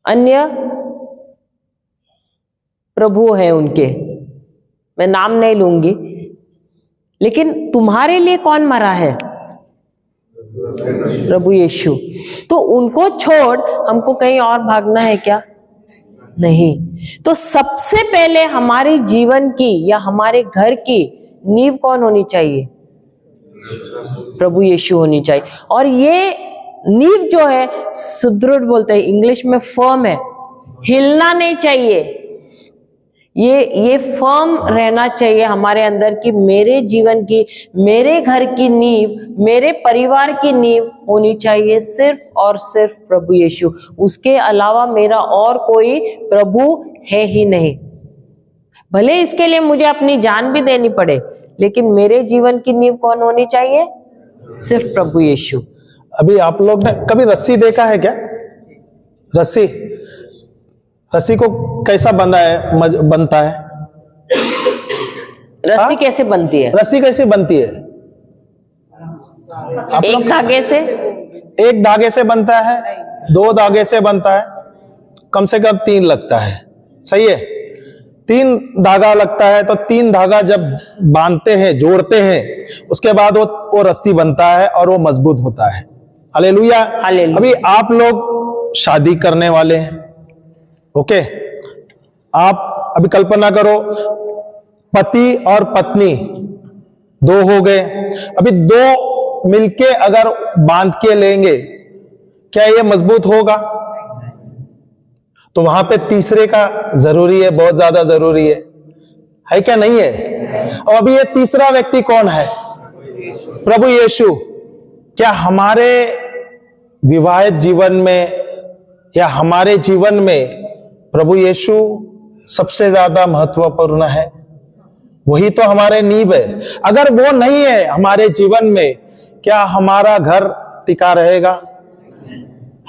अन्य प्रभु हैं उनके, मैं नाम नहीं लूंगी, लेकिन तुम्हारे लिए कौन मरा है? प्रभु यीशु। तो उनको छोड़ हमको कहीं और भागना है क्या? नहीं। तो सबसे पहले हमारे जीवन की या हमारे घर की नींव कौन होनी चाहिए? प्रभु यीशु होनी चाहिए। और ये नींव जो है सुदृढ़ बोलते हैं, इंग्लिश में फर्म है, हिलना नहीं चाहिए। ये फर्म रहना चाहिए हमारे अंदर कि मेरे जीवन की, मेरे घर की नींव, मेरे परिवार की नींव होनी चाहिए सिर्फ और सिर्फ प्रभु यीशु। उसके अलावा मेरा और कोई प्रभु है ही नहीं। भले इसके लिए मुझे अपनी जान भी देनी पड़े, लेकिन मेरे जीवन की नींव कौन होनी चाहिए? सिर्फ प्रभु यीशु।
अभी आप लोग ने कभी रस्सी देखा है क्या? रस्सी को कैसा बनता है?
रस्सी कैसे बनती है?
रस्सी कैसे बनती है?
एक धागे से।
एक धागे से बनता है, 2 धागे से बनता है, कम से कम 3 लगता है। सही है? 3 धागा लगता है। तो 3 धागा जब बांधते हैं, जोड़ते हैं, उसके बाद वो रस्सी बनता है और वो मजबूत होता है। हालेलुया। अभी आप लोग शादी करने वाले हैं, ओके? आप अभी कल्पना करो, पति और पत्नी 2 हो गए। अभी 2 मिलके अगर बांध के लेंगे, क्या ये मजबूत होगा? तो वहां पे तीसरे का जरूरी है, बहुत ज्यादा जरूरी है क्या? नहीं है? और अभी ये तीसरा व्यक्ति कौन है? प्रभु यीशु। क्या हमारे विवाहित जीवन में या हमारे जीवन में प्रभु यीशु सबसे ज्यादा महत्वपूर्ण है। वही तो हमारे नींव है। अगर वो नहीं है हमारे जीवन में, क्या हमारा घर टिका रहेगा?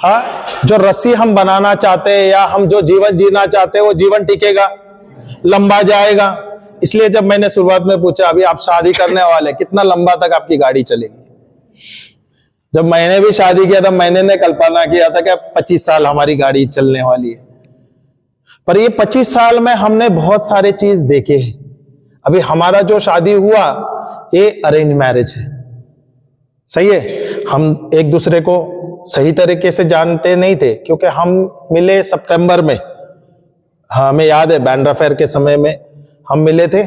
हाँ, जो रस्सी हम बनाना चाहते हैं या हम जो जीवन जीना चाहते हैं वो जीवन टिकेगा? लंबा जाएगा। इसलिए जब मैंने शुरुआत में पूछा अभी आप शादी करने वाले, कितना लंबा तक आपकी गाड़ी चलेगी? जब मैंने भी शादी किया तब मैंने कल्पना किया था कि 25 साल हमारी गाड़ी चलने वाली है, पर ये 25 साल में हमने बहुत सारे चीज देखे हैं। अभी हमारा जो शादी हुआ ये अरेंज मैरिज है, सही है। हम एक दूसरे को सही तरीके से जानते नहीं थे, क्योंकि हम मिले सितंबर में। हाँ, हमें याद है बैंड्रा फेयर के समय में हम मिले थे।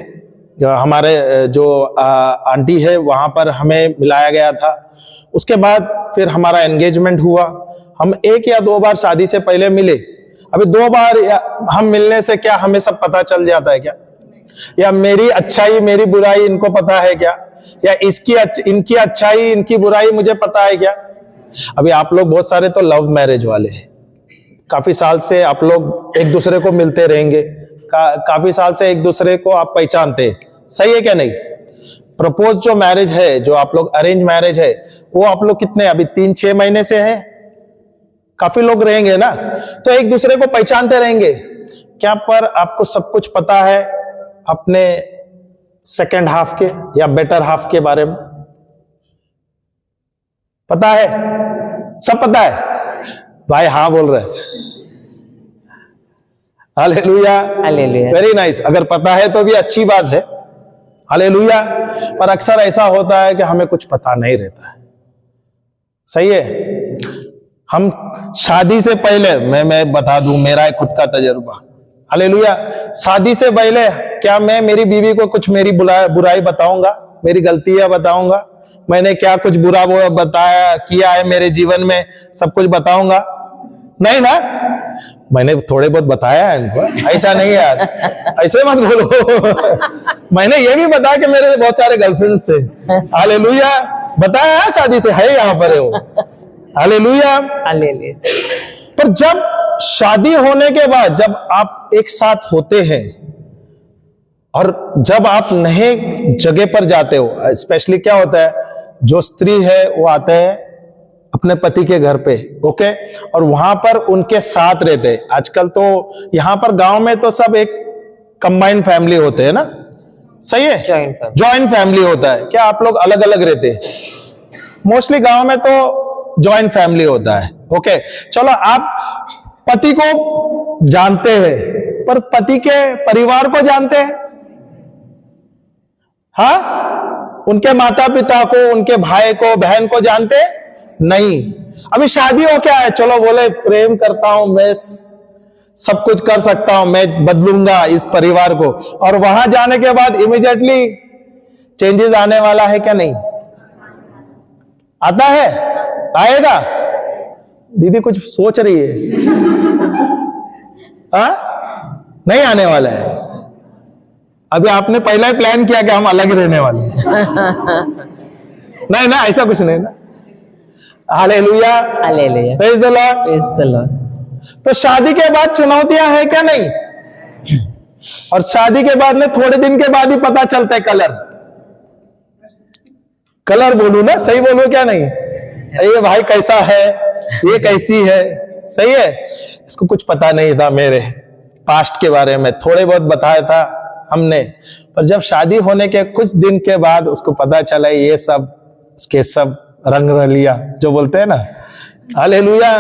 हमारे जो आंटी है वहां पर हमें मिलाया गया था। उसके बाद फिर हमारा एंगेजमेंट हुआ। हम 1 या 2 बार शादी से पहले मिले। अभी 2 बार हम मिलने से क्या हमें सब पता चल जाता है क्या? या मेरी अच्छाई मेरी बुराई इनको पता है क्या? या इनकी अच्छाई इनकी बुराई मुझे पता है क्या? अभी आप लोग बहुत सारे तो लव मैरिज वाले हैं। काफी साल से आप लोग एक दूसरे को मिलते रहेंगे, काफी साल से एक दूसरे को आप पहचानते हैं, सही है क्या नहीं? प्रपोज जो मैरिज है, जो आप लोग अरेंज मैरिज है, वो आप लोग कितने अभी 3-6 महीने से है? काफी लोग रहेंगे ना, तो एक दूसरे को पहचानते रहेंगे क्या? पर आपको सब कुछ पता है अपने सेकेंड हाफ के या बेटर हाफ के बारे में? पता है? सब पता है? भाई हाँ बोल रहे हैं। Hallelujah,
hallelujah.
Very nice. अगर पता है तो भी अच्छी बात है, हालेलुया। पर अक्सर ऐसा होता है कि हमें कुछ पता नहीं रहता है, सही है। हम शादी से पहले मैं बता दूं मेरा खुद का तजुर्बा, हालेलुया। शादी से पहले क्या मैं मेरी बीवी को कुछ मेरी बुराई बताऊंगा, मेरी गलतियां बताऊंगा, मैंने क्या कुछ बुरा बताया किया है मेरे जीवन में, सब कुछ बताऊंगा? नहीं ना। मैंने थोड़े बहुत बताया है इनको, ऐसा नहीं यार, ऐसे मत बोलो। मैंने ये भी बताया कि मेरे बहुत सारे गर्लफ्रेंड्स थे, हालेलुया। बताया है, शादी से है यहाँ पर है वो, हालेलुया,
हालेलुया।
पर जब शादी होने के बाद जब आप एक साथ होते हैं और जब आप नए जगह पर जाते हो, स्पेशली क्या होता है, जो स्त्री है वो आते हैं अपने पति के घर पे, ओके, और वहां पर उनके साथ रहते हैं। आजकल तो यहां पर गांव में तो सब एक कंबाइंड फैमिली होते हैं ना, सही है, जॉइंट फैमिली होता है। क्या आप लोग अलग अलग रहते हैं? मोस्टली गांव में तो जॉइंट फैमिली होता है, ओके। चलो, आप पति को जानते हैं, पर पति के परिवार को जानते हैं? हाँ, उनके माता पिता को, उनके भाई को, बहन को जानते हैं? नहीं। अभी शादी हो क्या है, चलो बोले प्रेम करता हूं मैं, सब कुछ कर सकता हूं मैं, बदलूंगा इस परिवार को, और वहां जाने के बाद इमीडिएटली चेंजेस आने वाला है क्या? नहीं आता है, आएगा? दीदी कुछ सोच रही है, नहीं आने वाला है। अभी आपने पहला ही प्लान किया कि हम अलग रहने वाले नहीं ना, ऐसा कुछ नहीं ना। Hallelujah,
hallelujah,
praise the Lord,
praise the Lord.
तो शादी के बाद चुनौतियां हैं क्या? नहीं। और शादी के बाद में थोड़े दिन के बाद ही पता चलता है कलर बोलू ना, सही बोलू क्या? नहीं, ये भाई कैसा है, ये कैसी है, सही है। इसको कुछ पता नहीं था मेरे पास्ट के बारे में, थोड़े बहुत बताया था हमने, पर जब शादी होने के कुछ दिन के बाद उसको पता चला ये सब उसके सब रंग रलिया जो बोलते हैं ना, हालेलुया।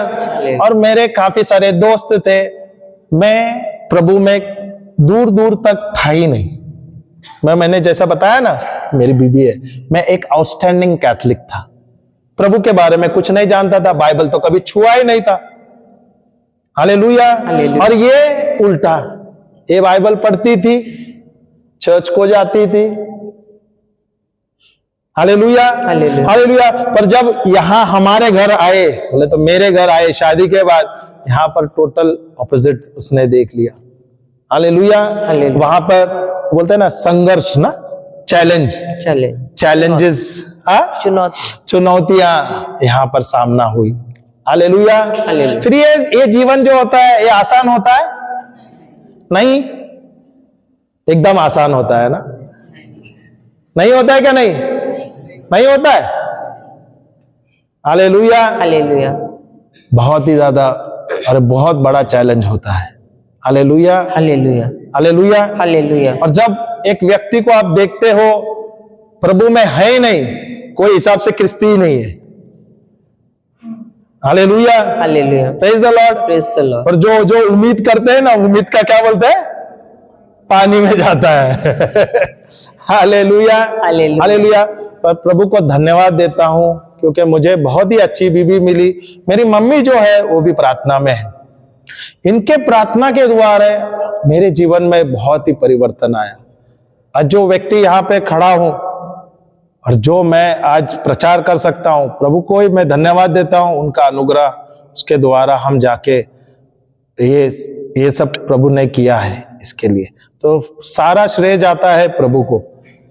और मेरे काफी सारे दोस्त थे, मैं प्रभु में दूर दूर तक था ही नहीं। मैंने जैसा बताया ना, मेरी बीबी है, मैं एक आउटस्टैंडिंग कैथलिक था, प्रभु के बारे में कुछ नहीं जानता था, बाइबल तो कभी छुआ ही नहीं था, हालेलुया। और ये उल्टा, ये बाइबल पढ़ती थी, चर्च को जाती थी, हालेलुया, हालेलुया। पर जब यहां हमारे घर आए, बोले तो मेरे घर आए शादी के बाद, यहां पर टोटल ऑपोजिट उसने देख लिया, हालेलुया। वहां पर बोलते हैं ना संघर्ष ना, चैलेंजेस, चुनौतियां यहां पर सामना हुई, हालेलुया।
हालेलुया।
फिर ये जीवन जो होता है ये आसान होता है नहीं, एकदम आसान होता है ना? नहीं होता है क्या? नहीं होता है। हालेलुया।
हालेलुया।
बहुत ही ज्यादा और बहुत बड़ा चैलेंज होता है। हालेलुया।
हालेलुया।
हालेलुया।
हालेलुया।
और जब एक व्यक्ति को आप देखते हो प्रभु में है ही नहीं, कोई हिसाब से क्रिस्ती ही नहीं है। Hallelujah.
Hallelujah.
Praise the Lord.
Praise the Lord.
और जो उम्मीद करते हैं ना, उम्मीद का क्या बोलते हैं? पानी में जाता है। हालेलुया।
हालेलुया।
हालेलुया। पर प्रभु को धन्यवाद देता हूं क्योंकि मुझे बहुत ही अच्छी बीवी मिली। मेरी मम्मी जो है वो भी प्रार्थना में है। इनके प्रार्थना के द्वारा मेरे जीवन में बहुत ही परिवर्तन आया। आज जो व्यक्ति यहाँ पे खड़ा हूं और जो मैं आज प्रचार कर सकता हूं, प्रभु को ही मैं धन्यवाद देता हूं। उनका अनुग्रह, उसके द्वारा हम जाके ये सब प्रभु ने किया है। इसके लिए तो सारा श्रेय जाता है प्रभु को,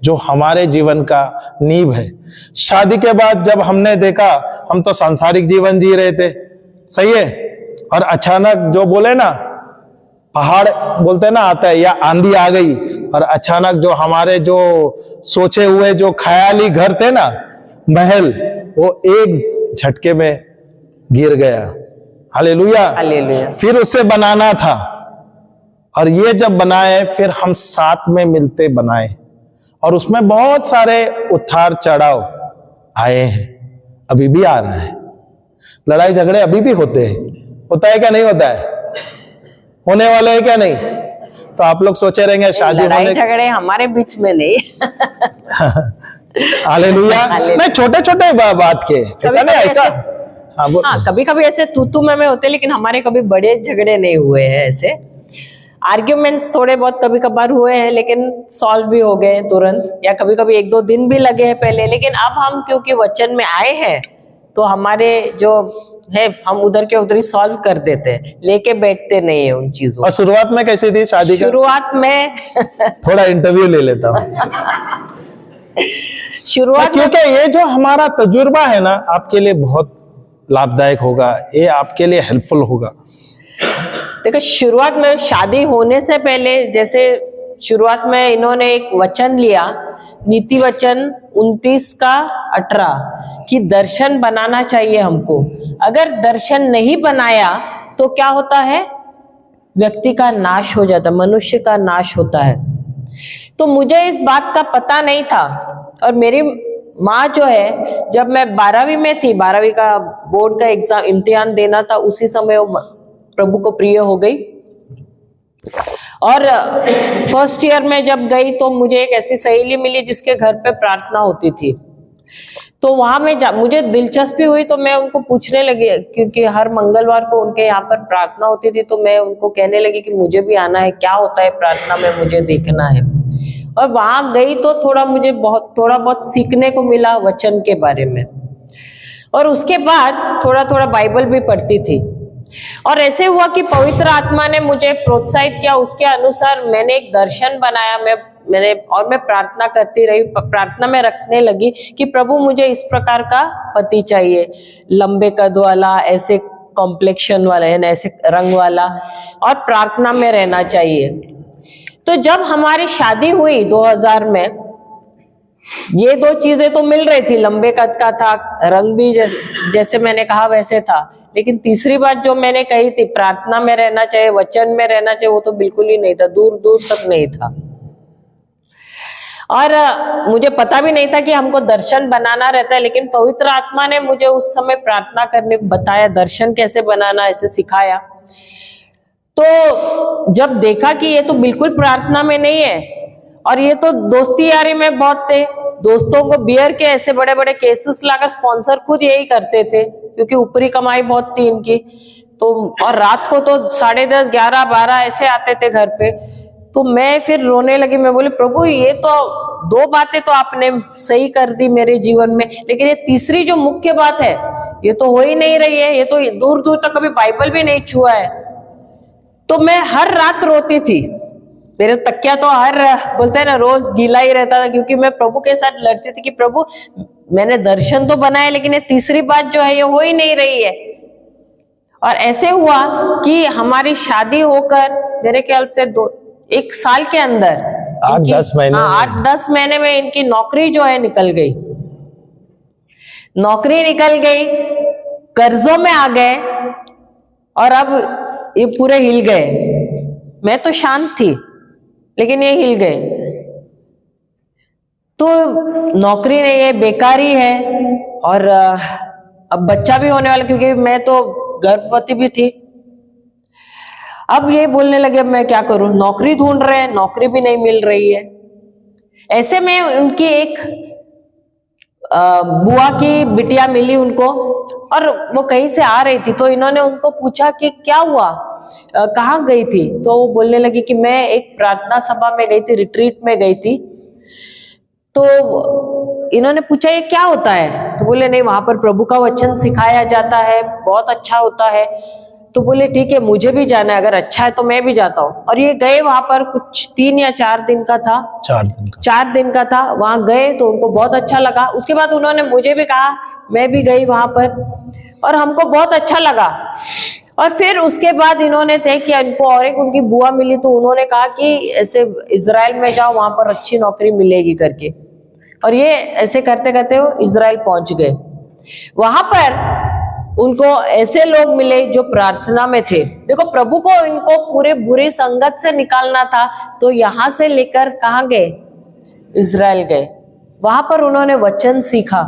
जो हमारे जीवन का नींव है। शादी के बाद जब हमने देखा, हम तो सांसारिक जीवन जी रहे थे, सही है, और अचानक जो बोले ना पहाड़ बोलते ना आता है, या आंधी आ गई, और अचानक जो हमारे जो सोचे हुए जो ख्याली घर थे ना, महल, वो एक झटके में गिर गया। हालेलुया।
हालेलुया।
फिर उसे बनाना था, और ये जब बनाए फिर हम साथ में मिलते बनाए, और उसमें बहुत सारे उतार चढ़ाव आए हैं, अभी भी आ रहा है। लड़ाई झगड़े अभी भी होते हैं। होता है क्या? नहीं होता है? होने वाले हैं क्या? नहीं। तो आप लोग सोचे रहेंगे शादी
लड़ाई
होने।
झगड़े हमारे बीच में नहीं।
हालेलुया। नहीं, छोटे छोटे बात के, ऐसा नहीं, ऐसा
हाँ, कभी कभी ऐसे तू में होते, लेकिन हमारे कभी बड़े झगड़े नहीं हुए हैं। ऐसे आर्ग्यूमेंट्स थोड़े बहुत कभी कभार हुए हैं, लेकिन सॉल्व भी हो गए तुरंत, या कभी कभी 1-2 दिन भी लगे हैं पहले। लेकिन अब हम क्योंकि वचन में आए हैं, तो हमारे जो है हम उधर के उधर ही सॉल्व कर देते हैं, लेके बैठते नहीं है उन चीजों।
और शुरुआत में कैसी थी शादी का?
शुरुआत में
थोड़ा इंटरव्यू ले लेता हूँ।
शुरुआत में
क्योंकि ये जो हमारा तजुर्बा है ना, आपके लिए बहुत लाभदायक होगा, ये आपके लिए हेल्पफुल होगा।
देखो, शुरुआत में शादी होने से पहले, जैसे शुरुआत में इन्होंने एक वचन लिया, नीति वचन 29:18 कि दर्शन बनाना चाहिए हमको। अगर दर्शन नहीं बनाया तो क्या होता है? व्यक्ति का नाश हो जाता है, मनुष्य का नाश होता है। तो मुझे इस बात का पता नहीं था, और मेरी माँ जो है, जब मैं 12वीं में थी, 12वीं का बोर्ड का एग्जाम इम्तिहान देना था, उसी समय वो प्रभु को प्रिय हो गई। और फर्स्ट ईयर में जब गई तो मुझे एक ऐसी सहेली मिली जिसके घर पे प्रार्थना होती थी। तो वहां में मुझे दिलचस्पी हुई, तो मैं उनको पूछने लगी, क्योंकि हर मंगलवार को उनके यहाँ पर प्रार्थना होती थी। तो मैं उनको कहने लगी कि मुझे भी आना है, क्या होता है प्रार्थना में, मुझे देखना है। और वहां गई तो थोड़ा बहुत सीखने को मिला वचन के बारे में, और उसके बाद थोड़ा थोड़ा बाइबल भी पढ़ती थी। और ऐसे हुआ कि पवित्र आत्मा ने मुझे प्रोत्साहित किया, उसके अनुसार मैंने एक दर्शन बनाया। मैं प्रार्थना करती रही, प्रार्थना में रखने लगी कि प्रभु मुझे इस प्रकार का पति चाहिए, लंबे कद वाला, ऐसे कॉम्प्लेक्शन वाला, यानी ऐसे रंग वाला, और प्रार्थना में रहना चाहिए। तो जब हमारी शादी हुई 2000 में, ये 2 चीजें तो मिल रही थी, लंबे कद का था, रंग भी जैसे मैंने कहा वैसे था। लेकिन तीसरी बात जो मैंने कही थी, प्रार्थना में रहना चाहिए, वचन में रहना चाहिए, वो तो बिल्कुल ही नहीं था, दूर दूर तक नहीं था। और मुझे पता भी नहीं था कि हमको दर्शन बनाना रहता है, लेकिन पवित्र आत्मा ने मुझे उस समय प्रार्थना करने को बताया, दर्शन कैसे बनाना, ऐसे सिखाया। तो जब देखा कि ये तो बिल्कुल प्रार्थना में नहीं है, और ये तो दोस्ती यारी में बहुत थे, दोस्तों को बियर के ऐसे बड़े बड़े केसेस लाकर स्पॉन्सर खुद यही करते थे, क्योंकि ऊपरी कमाई बहुत थी इनकी। तो और रात को तो 10:30, 11, 12 ऐसे आते थे घर पे। तो मैं फिर रोने लगी, मैं बोली प्रभु ये तो 2 बातें तो आपने सही कर दी मेरे जीवन में, लेकिन ये तीसरी जो मुख्य बात है ये तो हो ही नहीं रही है, ये तो दूर दूर तक कभी बाइबल भी नहीं छुआ है। तो मैं हर रात रोती थी, मेरे तकिया तो हर बोलते हैं ना रोज गीला ही रहता था, क्योंकि मैं प्रभु के साथ लड़ती थी कि प्रभु मैंने दर्शन तो बनाए, लेकिन ये तीसरी बात जो है ये हो ही नहीं रही है। और ऐसे हुआ कि हमारी शादी होकर मेरे ख्याल से 1 साल के अंदर
8-10 महीने में।
8-10 महीने में इनकी नौकरी जो है निकल गई, नौकरी निकल गई, कर्जों में आ गए और अब ये पूरे हिल गए। मैं तो शांत थी लेकिन ये हिल गए। तो नौकरी नहीं है, बेकारी है और अब बच्चा भी होने वाला, क्योंकि मैं तो गर्भवती भी थी। अब ये बोलने लगे अब मैं क्या करूं, नौकरी ढूंढ रहे हैं, नौकरी भी नहीं मिल रही है। ऐसे में उनकी एक बुआ की बिटिया मिली उनको और वो कहीं से आ रही थी, तो इन्होंने उनको पूछा कि क्या हुआ, कहाँ गई थी। तो वो बोलने लगी कि मैं एक प्रार्थना सभा में गई थी, रिट्रीट में गई थी। तो इन्होंने पूछा ये क्या होता है, तो बोले नहीं वहां पर प्रभु का वचन सिखाया जाता है, बहुत अच्छा होता है। तो बोले ठीक है मुझे भी जाना है, अगर अच्छा है तो मैं भी जाता हूँ। और ये गए वहां पर, कुछ 3 या 4 दिन का था, 4 दिन का था। वहां गए तो उनको बहुत अच्छा लगा। उसके बाद उन्होंने मुझे भी कहा, मैं भी गई वहां पर और हमको बहुत अच्छा लगा। और फिर उसके बाद इन्होंने तय किया, इनको और एक उनकी बुआ मिली तो उन्होंने कहा कि ऐसे इजराइल में जाओ, वहां पर अच्छी नौकरी मिलेगी करके। और ये ऐसे करते करते वो इजराइल पहुंच गए। वहां पर उनको ऐसे लोग मिले जो प्रार्थना में थे। देखो प्रभु को इनको पूरे बुरी संगत से निकालना था, तो यहां से लेकर कहां गए, इजराइल गए। वहां पर उन्होंने वचन सीखा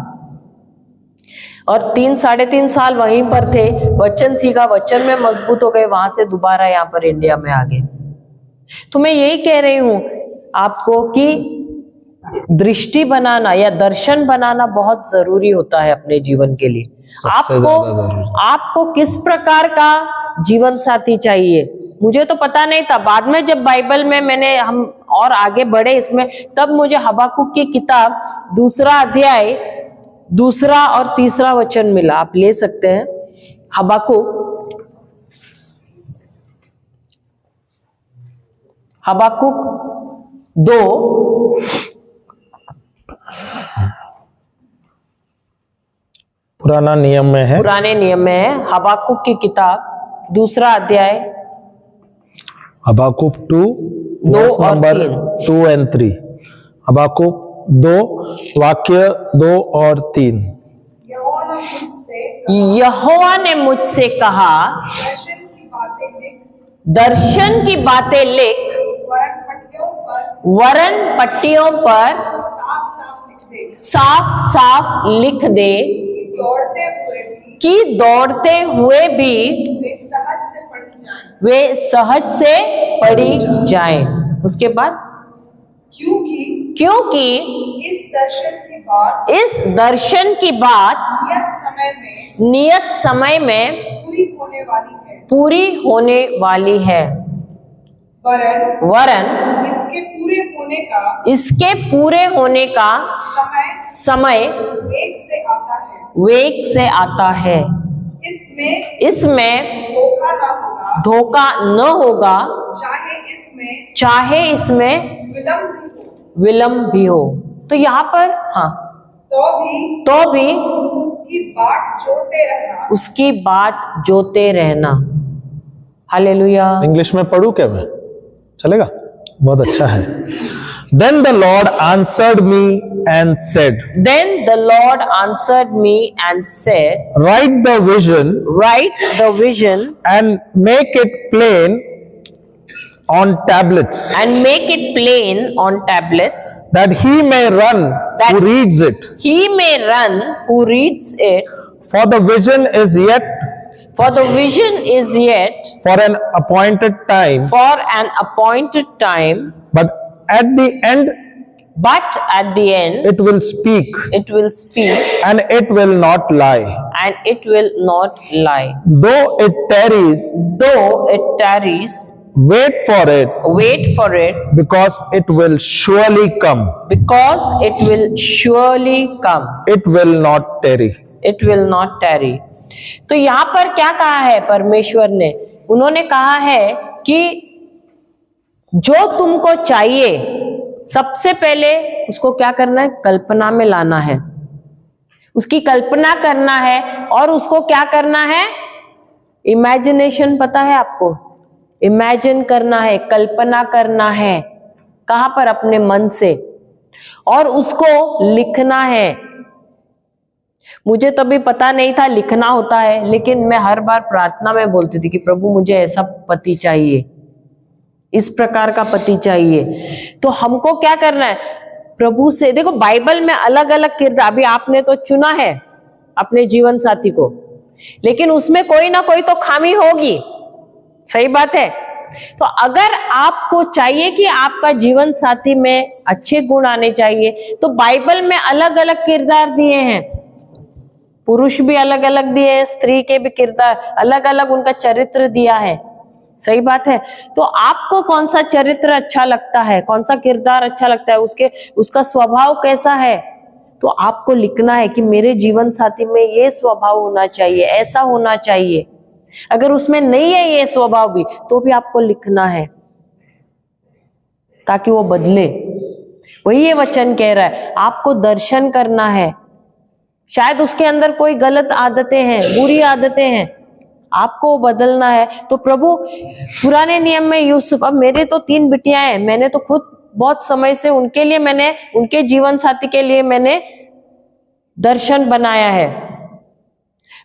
और 3-3.5 साल वहीं पर थे, वचन सीखा, वचन में मजबूत हो गए, वहां से दोबारा यहाँ पर इंडिया में आ गए। तो मैं यही कह रही हूं आपको कि दृष्टि बनाना या दर्शन बनाना बहुत जरूरी होता है अपने जीवन के लिए। आपको किस प्रकार का जीवन साथी चाहिए, मुझे तो पता नहीं था। बाद में जब बाइबल में हम और आगे बढ़े इसमें, तब मुझे हबाकुक की किताब 2 अध्याय 2 और 3 वचन मिला। आप ले सकते हैं हबाकुक 2
पुराना नियम में है,
पुराने नियम में है। हबाकुक की किताब 2 अध्याय
हबाकुक 2
और
2 और 3। हबाकुक 2 वाक्य 2 और 3।
यहोवा ने मुझसे कहा, दर्शन की बातें लिख, वरन पट्टियों पर साफ साफ लिख दे कि दौड़ते हुए भी वे सहज से पढ़ी जाएं। उसके बाद क्योंकि इस दर्शन की बात नियत समय में पूरी होने वाली है। वरन इसके पूरे होने का समय वेग से आता है। इसमें धोखा न होगा, चाहे इसमें विलंब भी हो। तो यहाँ पर तो भी उसकी बाट जोते रहना। हालेलुया।
इंग्लिश में पढ़ूं क्या मैं, चलेगा? बहुत अच्छा है। Then the Lord answered me and said,
Then the Lord answered me and said,
Write the vision and make it plain on tablets, that he may run who reads it.
who reads it.
For the vision is yet
For the vision is yet
for an appointed time, but at the end it will speak, and it will not lie. Though it tarries, wait for it, because it will surely come. It will not tarry.
तो यहाँ पर क्या कहा है परमेश्वर ने? उन्होंने कहा है कि जो तुमको चाहिए सबसे पहले उसको क्या करना है? कल्पना में लाना है, उसकी कल्पना करना है और उसको क्या करना है? इमेजिनेशन पता है आपको? इमेजिन करना है, कल्पना करना है। कहां पर? अपने मन से। और उसको लिखना है। मुझे तभी पता नहीं था लिखना होता है, लेकिन मैं हर बार प्रार्थना में बोलती थी कि प्रभु मुझे ऐसा पति चाहिए, इस प्रकार का पति चाहिए। तो हमको क्या करना है? प्रभु से, देखो बाइबल में अलग अलग किरदार, अभी आपने तो चुना है अपने जीवन साथी को, लेकिन उसमें कोई ना कोई तो खामी होगी, सही बात है। तो अगर आपको चाहिए कि आपका जीवन साथी में अच्छे गुण आने चाहिए, तो बाइबल में अलग अलग किरदार दिए हैं। पुरुष भी अलग अलग दिए हैं, स्त्री के भी किरदार अलग अलग, उनका चरित्र दिया है, सही बात है। तो आपको कौन सा चरित्र अच्छा लगता है, कौन सा किरदार अच्छा लगता है, उसका स्वभाव कैसा है, तो आपको लिखना है कि मेरे जीवन साथी में ये स्वभाव होना चाहिए, ऐसा होना चाहिए। अगर उसमें नहीं है ये स्वभाव भी, तो भी आपको लिखना है ताकि वो बदले। वही ये वचन कह रहा है, आपको दर्शन करना है। शायद उसके अंदर कोई गलत आदतें हैं, बुरी आदतें हैं, आपको बदलना है। तो प्रभु पुराने नियम में यूसुफ, अब मेरे तो 3 बिटियां हैं, मैंने तो खुद बहुत समय से उनके लिए, मैंने उनके जीवन साथी के लिए मैंने दर्शन बनाया है।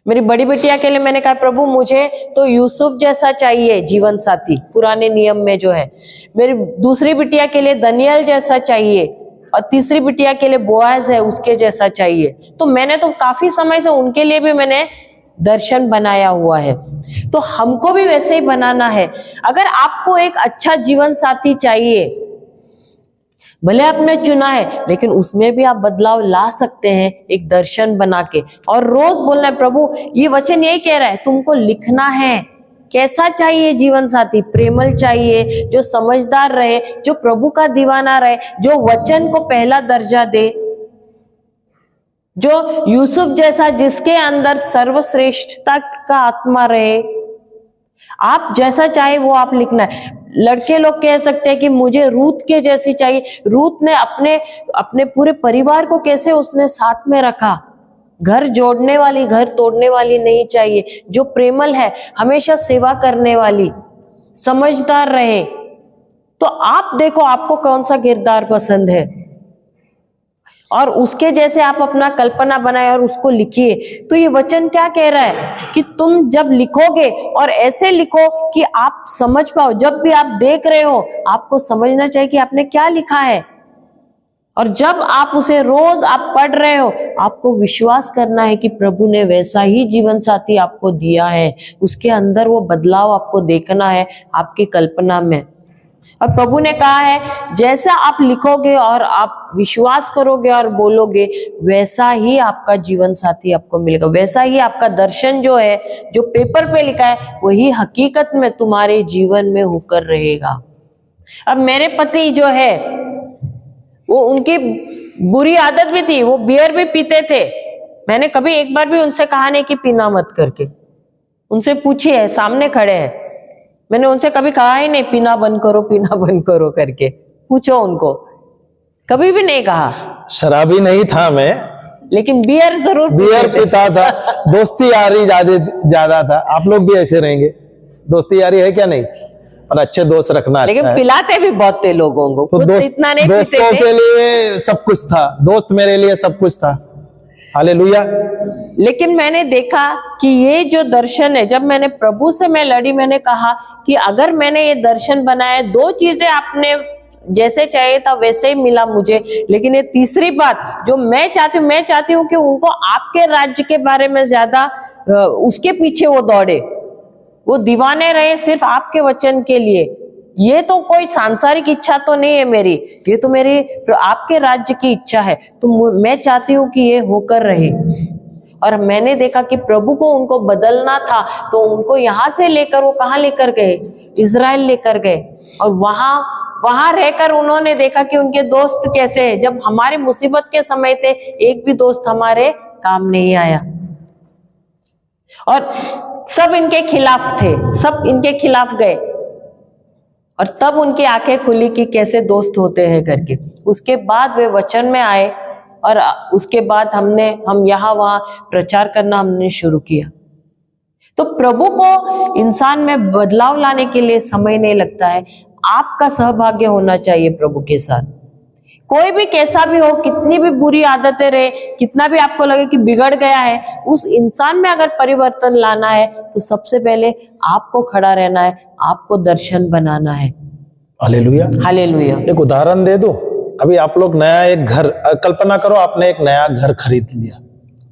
मेरी बड़ी बिटिया के लिए मैंने कहा प्रभु मुझे तो यूसुफ जैसा चाहिए जीवन साथी, पुराने नियम में जो है। मेरी दूसरी बिटिया के लिए दनियल जैसा चाहिए, और तीसरी बिटिया के लिए बोआज है, उसके जैसा चाहिए। तो मैंने तो काफी समय से उनके लिए भी मैंने दर्शन बनाया हुआ है। तो हमको भी वैसे ही बनाना है। अगर आपको एक अच्छा जीवन साथी चाहिए, भले आपने चुना है, लेकिन उसमें भी आप बदलाव ला सकते हैं एक दर्शन बना के, और रोज बोलना है प्रभु ये वचन यही कह रहा है, तुमको लिखना है कैसा चाहिए जीवन साथी। प्रेमल चाहिए, जो समझदार रहे, जो प्रभु का दीवाना रहे, जो वचन को पहला दर्जा दे, जो यूसुफ जैसा, जिसके अंदर सर्वश्रेष्ठता का आत्मा रहे। आप जैसा चाहे वो आप लिखना है। लड़के लोग कह सकते हैं कि मुझे रूत के जैसी चाहिए। रूत ने अपने पूरे परिवार को कैसे उसने साथ में रखा। घर जोड़ने वाली, घर तोड़ने वाली नहीं चाहिए। जो प्रेमल है, हमेशा सेवा करने वाली, समझदार रहे। तो आप देखो आपको कौन सा किरदार पसंद है, और उसके जैसे आप अपना कल्पना बनाए और उसको लिखिए। तो ये वचन क्या कह रहा है कि तुम जब लिखोगे, और ऐसे लिखो कि आप समझ पाओ, जब भी आप देख रहे हो आपको समझना चाहिए कि आपने क्या लिखा है। और जब आप उसे रोज आप पढ़ रहे हो, आपको विश्वास करना है कि प्रभु ने वैसा ही जीवन साथी आपको दिया है। उसके अंदर वो बदलाव आपको देखना है आपकी कल्पना में। और प्रभु ने कहा है जैसा आप लिखोगे और आप विश्वास करोगे और बोलोगे, वैसा ही आपका जीवन साथी आपको मिलेगा, वैसा ही आपका दर्शन जो है, जो पेपर पे लिखा है, वही हकीकत में तुम्हारे जीवन में होकर रहेगा। अब मेरे पति जो है, वो उनकी बुरी आदत भी थी, वो बियर भी पीते थे। मैंने कभी एक बार भी उनसे कहा नहीं कि पीना मत करके। उनसे पूछिए, सामने खड़े हैं, मैंने उनसे कभी कहा ही नहीं पीना बंद करो, पीना बंद करो करके। पूछो उनको, कभी भी नहीं कहा।
शराबी नहीं था मैं,
लेकिन बियर जरूर
बियर पीता था। दोस्ती यारी ज्यादा था। आप लोग भी ऐसे रहेंगे, दोस्ती यारी है क्या नहीं, और अच्छे दोस्त रखना
लेकिन
अच्छा है।
पिलाते भी बहुत थे लोगों को,
तो
खुद इतना नहीं पीते
दोस्तों
थे।
के लिए सब कुछ था, दोस्त मेरे लिए सब कुछ था। हालेलुया।
लेकिन मैंने देखा कि ये जो दर्शन है, जब मैंने प्रभु से मैं लड़ी, मैंने कहा कि अगर मैंने ये दर्शन बनाया, 2 चीजें आपने जैसे चाहिए था वैसे ही मिला मुझे, लेकिन ये तीसरी बात जो मैं चाहती हूँ कि उनको आपके राज्य के बारे में ज्यादा उसके पीछे वो दौड़े, वो दीवाने रहे सिर्फ आपके वचन के लिए। ये तो कोई सांसारिक इच्छा तो नहीं है मेरी, ये तो मेरी आपके राज्य की इच्छा है। तो मैं चाहती हूँ कि ये होकर रहे। और मैंने देखा कि प्रभु को उनको बदलना था, तो उनको यहाँ से लेकर वो कहाँ लेकर गए, इजराइल लेकर गए। और वहां रहकर उन्होंने देखा कि उनके दोस्त कैसे हैं। जब हमारे मुसीबत के समय थे, एक भी दोस्त हमारे काम नहीं आया, और सब इनके खिलाफ थे, सब इनके खिलाफ गए। और तब उनकी आंखें खुली कि कैसे दोस्त होते हैं करके। उसके बाद वे वचन में आए, और उसके बाद हम यहाँ वहां प्रचार करना हमने शुरू किया। तो प्रभु को इंसान में बदलाव लाने के लिए समय नहीं लगता है। आपका सहभाग्य होना चाहिए प्रभु के साथ। कोई भी कैसा भी हो, कितनी भी बुरी आदतें रहे, कितना भी आपको लगे कि बिगड़ गया है, उस इंसान में अगर परिवर्तन लाना है तो सबसे पहले आपको खड़ा रहना है, आपको दर्शन बनाना है।
हालेलुया।
हालेलुया।
एक उदाहरण दे दो। अभी आप लोग नया एक घर, कल्पना करो आपने एक नया घर खरीद लिया,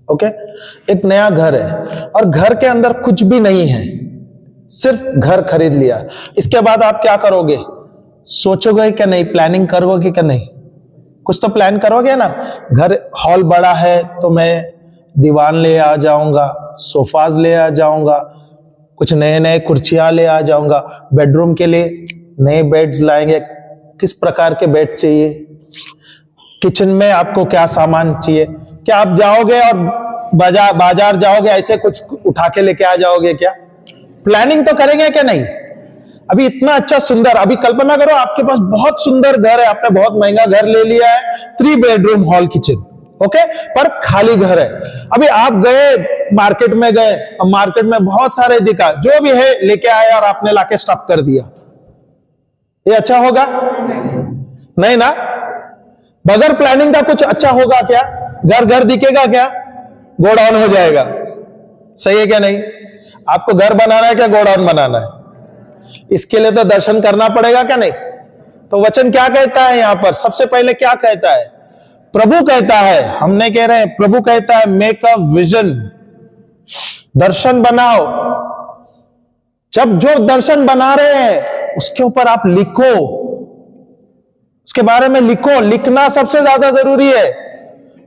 ओके। एक नया घर है और घर के अंदर कुछ भी नहीं है, सिर्फ घर खरीद लिया। इसके बाद आप क्या करोगे? सोचोगे क्या नहीं? प्लानिंग करोगे क्या नहीं? कुछ तो प्लान करोगे ना। घर हॉल बड़ा है तो मैं दीवान ले आ जाऊंगा, सोफाज ले आ जाऊंगा, कुछ नए नए कुर्सियां ले आ जाऊंगा, बेडरूम के लिए नए बेड्स लाएंगे। किस प्रकार के बेड चाहिए? किचन में आपको क्या सामान चाहिए? क्या आप जाओगे और बाजार जाओगे ऐसे कुछ उठा के लेके आ जाओगे क्या? प्लानिंग तो करेंगे क्या नहीं? अभी इतना अच्छा सुंदर, अभी कल्पना करो आपके पास बहुत सुंदर घर है, आपने बहुत महंगा घर ले लिया है, 3 बेडरूम हॉल किचन, ओके, पर खाली घर है। अभी आप गए मार्केट में गए, मार्केट में बहुत सारे दिखा, जो भी है लेके आए और आपने लाके स्टफ कर दिया। ये अच्छा होगा? नहीं ना। बगैर प्लानिंग का कुछ अच्छा होगा क्या? घर घर दिखेगा क्या? गोडाउन हो जाएगा। सही है क्या नहीं? आपको घर बनाना है क्या गोडाउन बनाना है? इसके लिए तो दर्शन करना पड़ेगा क्या नहीं? तो वचन क्या कहता है यहां पर? सबसे पहले क्या कहता है? प्रभु कहता है, हम नहीं कह रहे हैं, प्रभु कहता है मेक अ विजन, दर्शन बनाओ। जब जो दर्शन बना रहे हैं उसके ऊपर आप लिखो, उसके बारे में लिखो। लिखना सबसे ज्यादा जरूरी है।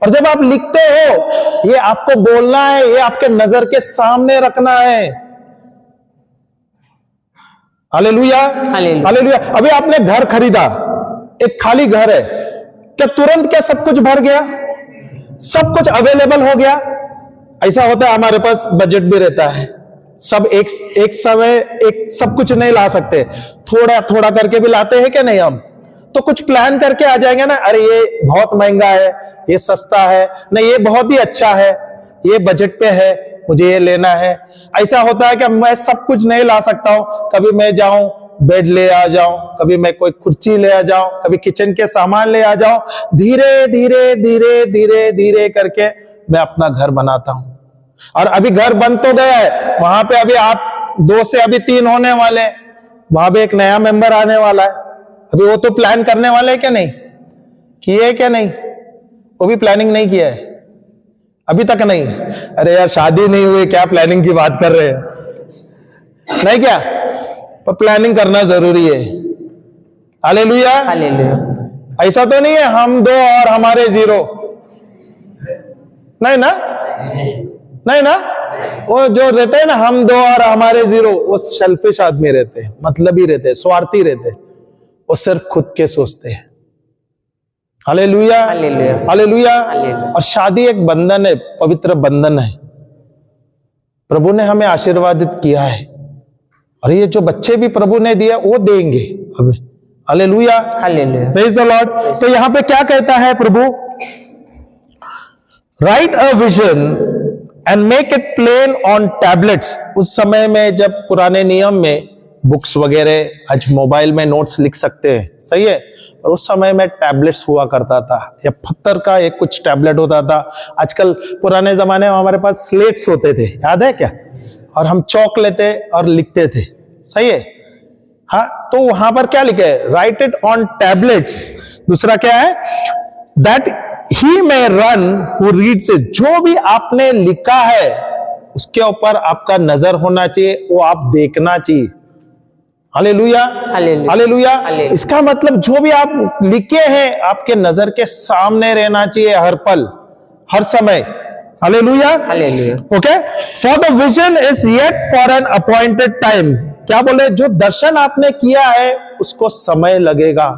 और जब आप लिखते हो, ये आपको बोलना है, ये आपके नजर के सामने रखना है। Hallelujah, hallelujah. अभी आपने घर खरीदा, एक खाली घर है, क्या तुरंत क्या सब कुछ भर गया? सब कुछ अवेलेबल हो गया? ऐसा होता है, हमारे पास बजट भी रहता है, सब एक समय एक सब कुछ नहीं ला सकते, थोड़ा थोड़ा करके भी लाते हैं क्या नहीं? हम तो कुछ प्लान करके आ जाएंगे ना, अरे ये बहुत महंगा है, ये सस्ता है, नहीं ये बहुत ही अच्छा है, ये बजट पे है, मुझे ये लेना है। ऐसा होता है कि मैं सब कुछ नहीं ला सकता हूं। कभी मैं जाऊं बेड ले आ जाऊं, कभी मैं कोई कुर्सी ले आ जाऊं, कभी किचन के सामान ले आ जाऊं। धीरे धीरे धीरे धीरे धीरे करके मैं अपना घर बनाता हूं। और अभी घर बन तो गया है, वहां पे अभी आप 2 से अभी 3 होने वाले, वहां पे एक नया मेंबर आने वाला है। अभी वो तो प्लान करने वाले है क्या नहीं? किए क्या नहीं? वो भी प्लानिंग नहीं किया है अभी तक नहीं। अरे यार शादी नहीं हुई, क्या प्लानिंग की बात कर रहे हैं? नहीं क्या? पर प्लानिंग करना जरूरी है। Hallelujah,
hallelujah.
ऐसा तो नहीं है हम 2 और हमारे 0, नहीं ना, नहीं ना। वो जो रहते हैं ना हम 2 और हमारे 0, वो सेल्फिश आदमी रहते हैं, मतलबी रहते हैं, स्वार्थी रहते हैं, वो सिर्फ खुद के सोचते हैं। Hallelujah,
hallelujah,
hallelujah.
हालेलुया।
और शादी एक बंधन है, पवित्र बंधन है। प्रभु ने हमें आशीर्वादित किया है और ये जो बच्चे भी प्रभु ने दिया वो देंगे हमें। Hallelujah,
hallelujah.
Praise the Lord. तो यहां पे क्या कहता है प्रभु? Write a vision and make it plain on tablets. उस समय में जब पुराने नियम में बुक्स वगैरह, आज मोबाइल में नोट्स लिख सकते हैं, सही है, और उस समय में टैबलेट्स हुआ करता था, या पत्थर का एक कुछ टैबलेट होता था। आजकल पुराने जमाने में हमारे पास स्लेट्स होते थे, याद है क्या? और हम चौक लेते और लिखते थे, सही है। हाँ, तो वहां पर क्या लिखे? Right it on tablets. दूसरा क्या है? That he may run who reads it. जो भी आपने लिखा है उसके ऊपर आपका नजर होना चाहिए, वो आप देखना चाहिए। Hallelujah,
hallelujah,
hallelujah.
हालेलुया।
इसका मतलब जो भी आप लिखे हैं आपके नजर के सामने रहना चाहिए हर पल, हर समय। Hallelujah,
hallelujah.
Okay. For the vision is yet for an appointed time. क्या बोले? जो दर्शन आपने किया है उसको समय लगेगा,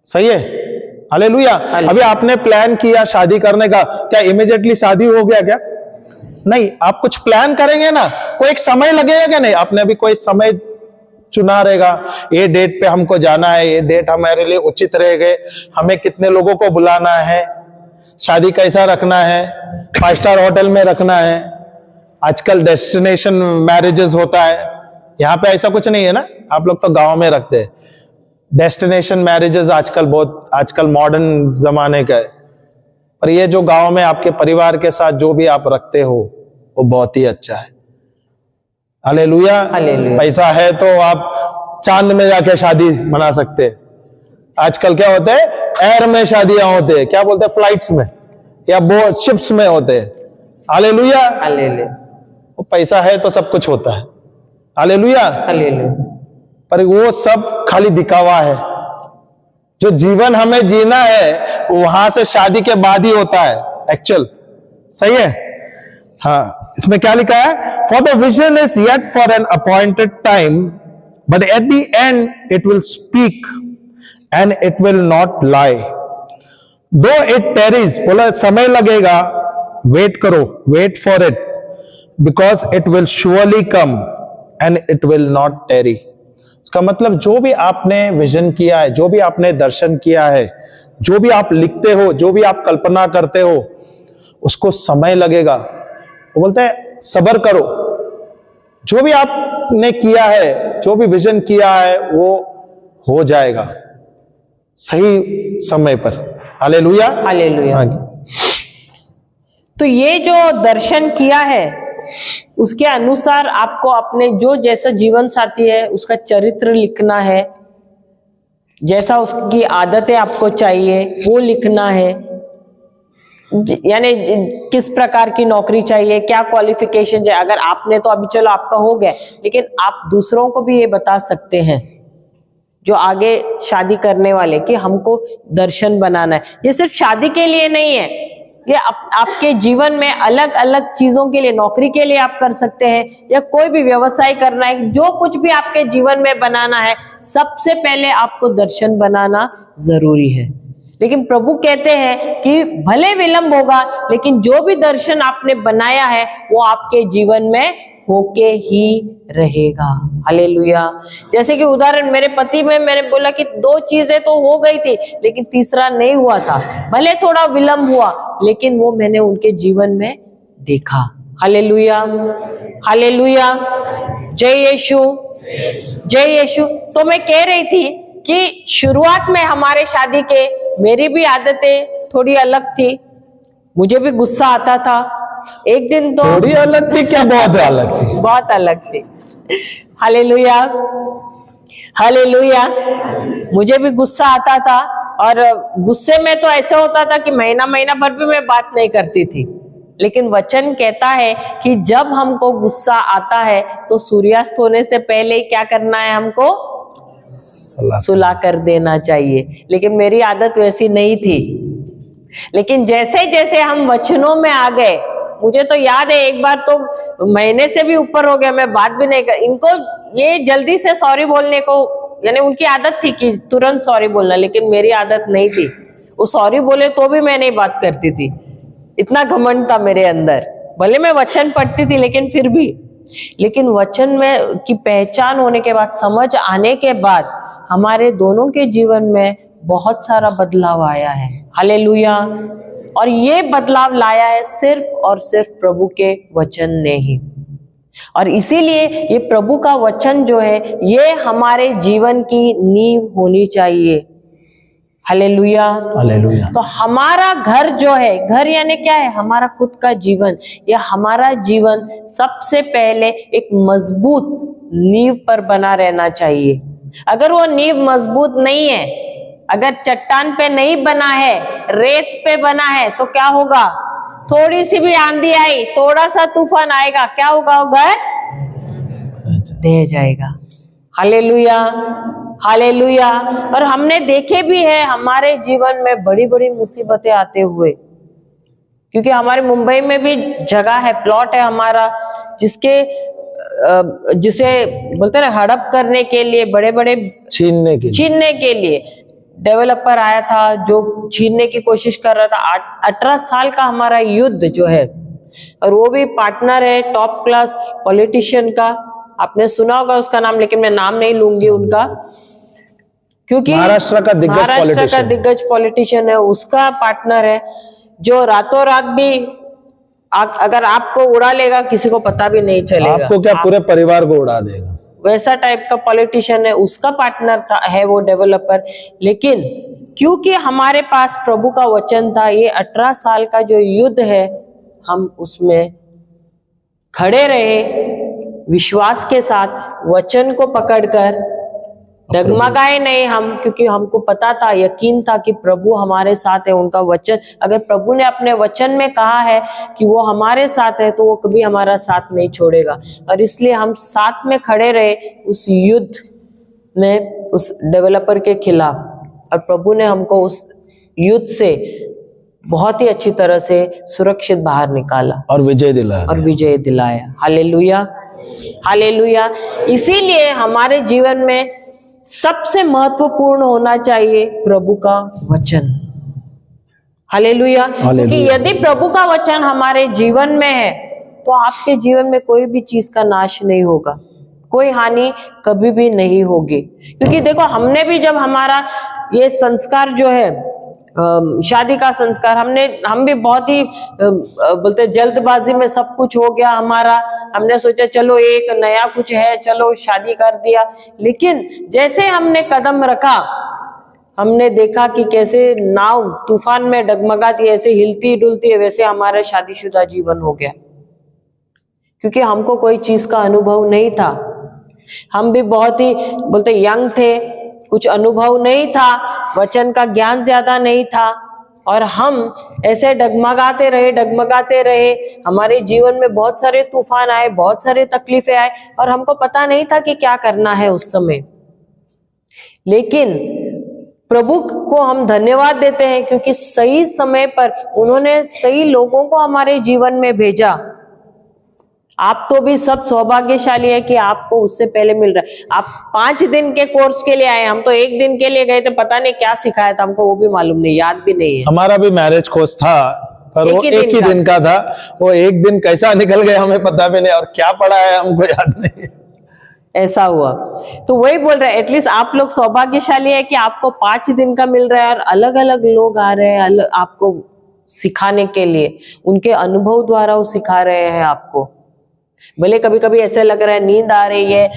सही है। हालेलुया। अभी आपने प्लान किया शादी करने का, क्या इमीडिएटली शादी हो गया क्या? नहीं, आप कुछ प्लान करेंगे ना, कोई एक समय लगेगा क्या नहीं? आपने अभी कोई समय चुना रहेगा, ये डेट पे हमको जाना है, ये डेट हमारे लिए उचित रहेगा, हमें कितने लोगों को बुलाना है, शादी कैसा रखना है, 5 स्टार होटल में रखना है, आजकल डेस्टिनेशन मैरिजेस होता है, यहाँ पे ऐसा कुछ नहीं है ना, आप लोग तो गांव में रखते हैं। डेस्टिनेशन मैरिजेस आजकल मॉडर्न जमाने का है, पर ये जो गांव में आपके परिवार के साथ जो भी आप रखते हो वो बहुत ही अच्छा है। हालेलुया।
हालेलुया।
पैसा है तो आप चांद में जाके शादी मना सकते हैं। आजकल क्या होते हैं, एयर में शादियां होते हैं, क्या बोलते हैं, फ्लाइट्स में या बोट शिप्स में होते हैं। हालेलुया।
हालेलुया।
वो पैसा है तो सब कुछ होता है। हालेलुया।
हालेलुया।
पर वो सब खाली दिखावा है। जो जीवन हमें जीना है वो वहां से शादी के बाद ही होता है एक्चुअल। सही है। हाँ, इसमें क्या लिखा है, for the vision is yet for an appointed time but at the end it will speak and it will not lie though it tarries. बोला समय लगेगा, वेट करो, wait for it because it will surely come and it will not tarry. इसका मतलब जो भी आपने vision किया है, जो भी आपने दर्शन किया है, जो भी आप लिखते हो, जो भी आप कल्पना करते हो, उसको समय लगेगा। वो बोलते हैं सब्र करो। जो भी आपने किया है, जो भी विजन किया है, वो हो जाएगा सही समय पर। हालेलुया।
हालेलुया।
हाँ।
तो ये जो दर्शन किया है उसके अनुसार आपको अपने जो जैसा जीवन साथी है उसका चरित्र लिखना है, जैसा उसकी आदतें आपको चाहिए वो लिखना है, यानी किस प्रकार की नौकरी चाहिए, क्या क्वालिफिकेशन चाहिए। अगर आपने तो अभी चलो आपका हो गया, लेकिन आप दूसरों को भी ये बता सकते हैं जो आगे शादी करने वाले कि हमको दर्शन बनाना है। ये सिर्फ शादी के लिए नहीं है, ये आपके जीवन में अलग अलग चीजों के लिए, नौकरी के लिए आप कर सकते हैं या कोई भी व्यवसाय करना है, जो कुछ भी आपके जीवन में बनाना है, सबसे पहले आपको दर्शन बनाना जरूरी है। लेकिन प्रभु कहते हैं कि भले विलंब होगा, लेकिन जो भी दर्शन आपने बनाया है वो आपके जीवन में होके ही रहेगा। हालेलुया। जैसे कि उदाहरण मेरे पति में मैंने बोला कि 2 चीजें तो हो गई थी लेकिन तीसरा नहीं हुआ था, भले थोड़ा विलंब हुआ लेकिन वो मैंने उनके जीवन में देखा। हालेलुया। हालेलुया। जय यीशु, जय यीशु। तो मैं कह रही थी कि शुरुआत में हमारे शादी के मेरी भी आदतें थोड़ी अलग थी, मुझे भी गुस्सा आता था। एक दिन तो
थोड़ी अलग थी क्या, बहुत अलग थी,
बहुत अलग थी। हालेलुया। हालेलुया। मुझे भी गुस्सा आता था और गुस्से में तो ऐसा होता था कि महीना भर भी मैं बात नहीं करती थी। लेकिन वचन कहता है कि जब हमको गुस्सा आता है तो सूर्यास्त होने से पहले क्या करना है, हमको सुला कर देना चाहिए। लेकिन मेरी आदत वैसी नहीं थी। लेकिन जैसे जैसे हम वचनों में आ गए, मुझे तो याद है एक बार तो महीने से भी ऊपर हो गया मैं बात भी नहीं कर, इनको ये जल्दी से सॉरी बोलने को, यानी उनकी आदत थी कि तुरंत सॉरी बोलना, लेकिन मेरी आदत नहीं थी। वो सॉरी बोले तो भी मैं नहीं बात करती थी, इतना घमंड था मेरे अंदर। भले मैं वचन पढ़ती थी लेकिन फिर भी। लेकिन वचन में की पहचान होने के बाद, समझ आने के बाद हमारे दोनों के जीवन में बहुत सारा बदलाव आया है। हालेलुया। और ये बदलाव लाया है सिर्फ और सिर्फ प्रभु के वचन ने ही। और इसीलिए ये प्रभु का वचन जो है ये हमारे जीवन की नींव होनी चाहिए। हालेलुया।
हालेलुया।
तो हमारा घर जो है, घर यानी क्या है, हमारा खुद का जीवन, या हमारा जीवन सबसे पहले एक मजबूत नींव पर बना रहना चाहिए। अगर वो नींव मजबूत नहीं है, अगर चट्टान पे नहीं बना है, रेत पे बना है, तो क्या होगा, थोड़ी सी भी आंधी आई, थोड़ा सा तूफान आएगा, क्या होगा, वो घर ढह जाएगा। हालेलुया। हालेलुया। और हमने देखे भी है हमारे जीवन में बड़ी बड़ी मुसीबतें आते हुए, क्योंकि हमारे मुंबई में भी जगह है, प्लॉट है हमारा, जिसे बोलते हैं हड़प करने के लिए, बड़े बड़े छीनने के लिए डेवलपर आया था जो छीनने की कोशिश कर रहा था। 18 साल का हमारा युद्ध जो है, और वो भी पार्टनर है टॉप क्लास पॉलिटिशियन का, आपने सुना होगा उसका नाम, लेकिन मैं नाम नहीं लूंगी उनका, क्योंकि महाराष्ट्र का दिग्गज पॉलिटिशियन है, उसका पार्टनर है, जो रातों रात भी अगर आपको उड़ा लेगा किसी को पता भी नहीं चलेगा।
आपको क्या पूरे परिवार को उड़ा देगा।
वैसा टाइप का पॉलिटिशियन है, उसका पार्टनर था है वो डेवलपर। लेकिन क्योंकि हमारे पास प्रभु का वचन था, ये 18 साल का जो युद्ध है हम उसमें खड़े रहे विश्वास के साथ, वचन को पकड़कर डगमगाए नहीं हम, क्योंकि हमको पता था, यकीन था कि प्रभु हमारे साथ है। उनका वचन, अगर प्रभु ने अपने वचन में कहा है कि वो हमारे साथ है तो वो कभी हमारा साथ नहीं छोड़ेगा। और इसलिए हम साथ में खड़े रहे उस युद्ध में उस डेवलपर के खिलाफ, और प्रभु ने हमको उस युद्ध से बहुत ही अच्छी तरह से सुरक्षित बाहर निकाला
और विजय
दिलाया। Hallelujah, hallelujah. इसीलिए हमारे जीवन में सबसे महत्वपूर्ण होना चाहिए प्रभु का वचन। हालेलुया। क्योंकि यदि प्रभु का वचन हमारे जीवन में है तो आपके जीवन में कोई भी चीज का नाश नहीं होगा, कोई हानि कभी भी नहीं होगी। क्योंकि देखो, हमने भी जब हमारा ये संस्कार जो है शादी का संस्कार, हम भी बहुत ही बोलते जल्दबाजी में सब कुछ हो गया हमारा। हमने सोचा चलो एक नया कुछ है, चलो शादी कर दिया। लेकिन जैसे हमने कदम रखा, हमने देखा कि कैसे नाव तूफान में डगमगाती, ऐसे हिलती डुलती है, वैसे हमारा शादीशुदा जीवन हो गया। क्योंकि हमको कोई चीज का अनुभव नहीं था, हम भी बहुत ही बोलते यंग थे, कुछ अनुभव नहीं था, वचन का ज्ञान ज्यादा नहीं था, और हम ऐसे डगमगाते रहे। हमारे जीवन में बहुत सारे तूफान आए, बहुत सारे तकलीफें आए, और हमको पता नहीं था कि क्या करना है उस समय। लेकिन प्रभु को हम धन्यवाद देते हैं क्योंकि सही समय पर उन्होंने सही लोगों को हमारे जीवन में भेजा। आप तो भी सब सौभाग्यशाली है कि आपको उससे पहले मिल रहा है। आप 5 दिन के कोर्स के लिए आए, हम तो 1 दिन के लिए गए थे, पता नहीं क्या सिखाया था हमको, वो भी मालूम नहीं, याद भी नहीं है।
हमारा भी मैरिज कोर्स था, पर वो एक ही दिन का था। वो एक दिन कैसा निकल गया हमें पता भी नहीं, और क्या पढ़ा है हमको याद नहीं।
ऐसा हुआ। तो वही बोल रहे हैं, एटलीस्ट आप लोग सौभाग्यशाली है कि आपको 5 दिन का मिल रहा है, और अलग अलग लोग आ रहे हैं आपको सिखाने के लिए, उनके अनुभव द्वारा वो सिखा रहे हैं आपको। भले कभी कभी ऐसे लग रहा है नींद आ रही है,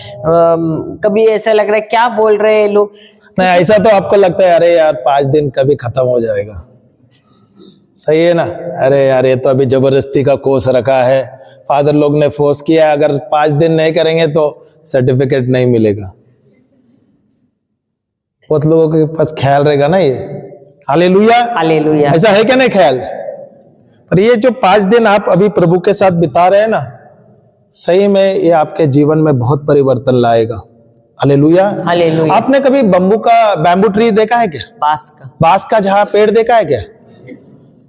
कभी ऐसा लग रहा है क्या बोल रहे हैं लोग।
नहीं, ऐसा तो आपको लगता है अरे यार 5 दिन कभी खत्म हो जाएगा, सही है ना। अरे यार ये तो अभी जबरदस्ती का कोर्स रखा है, फादर लोग ने फोर्स किया है, अगर 5 दिन नहीं करेंगे तो सर्टिफिकेट नहीं मिलेगा। बहुत लोगों के पास ख्याल रहेगा ना ये। Hallelujah,
hallelujah.
ऐसा है क्या नहीं ख्याल। पर ये जो 5 दिन आप अभी प्रभु के साथ बिता रहे हैं ना, सही में ये आपके जीवन में बहुत परिवर्तन लाएगा। Hallelujah,
hallelujah.
आपने कभी बैम्बू ट्री देखा है क्या? बांस का जहां पेड़ देखा है क्या?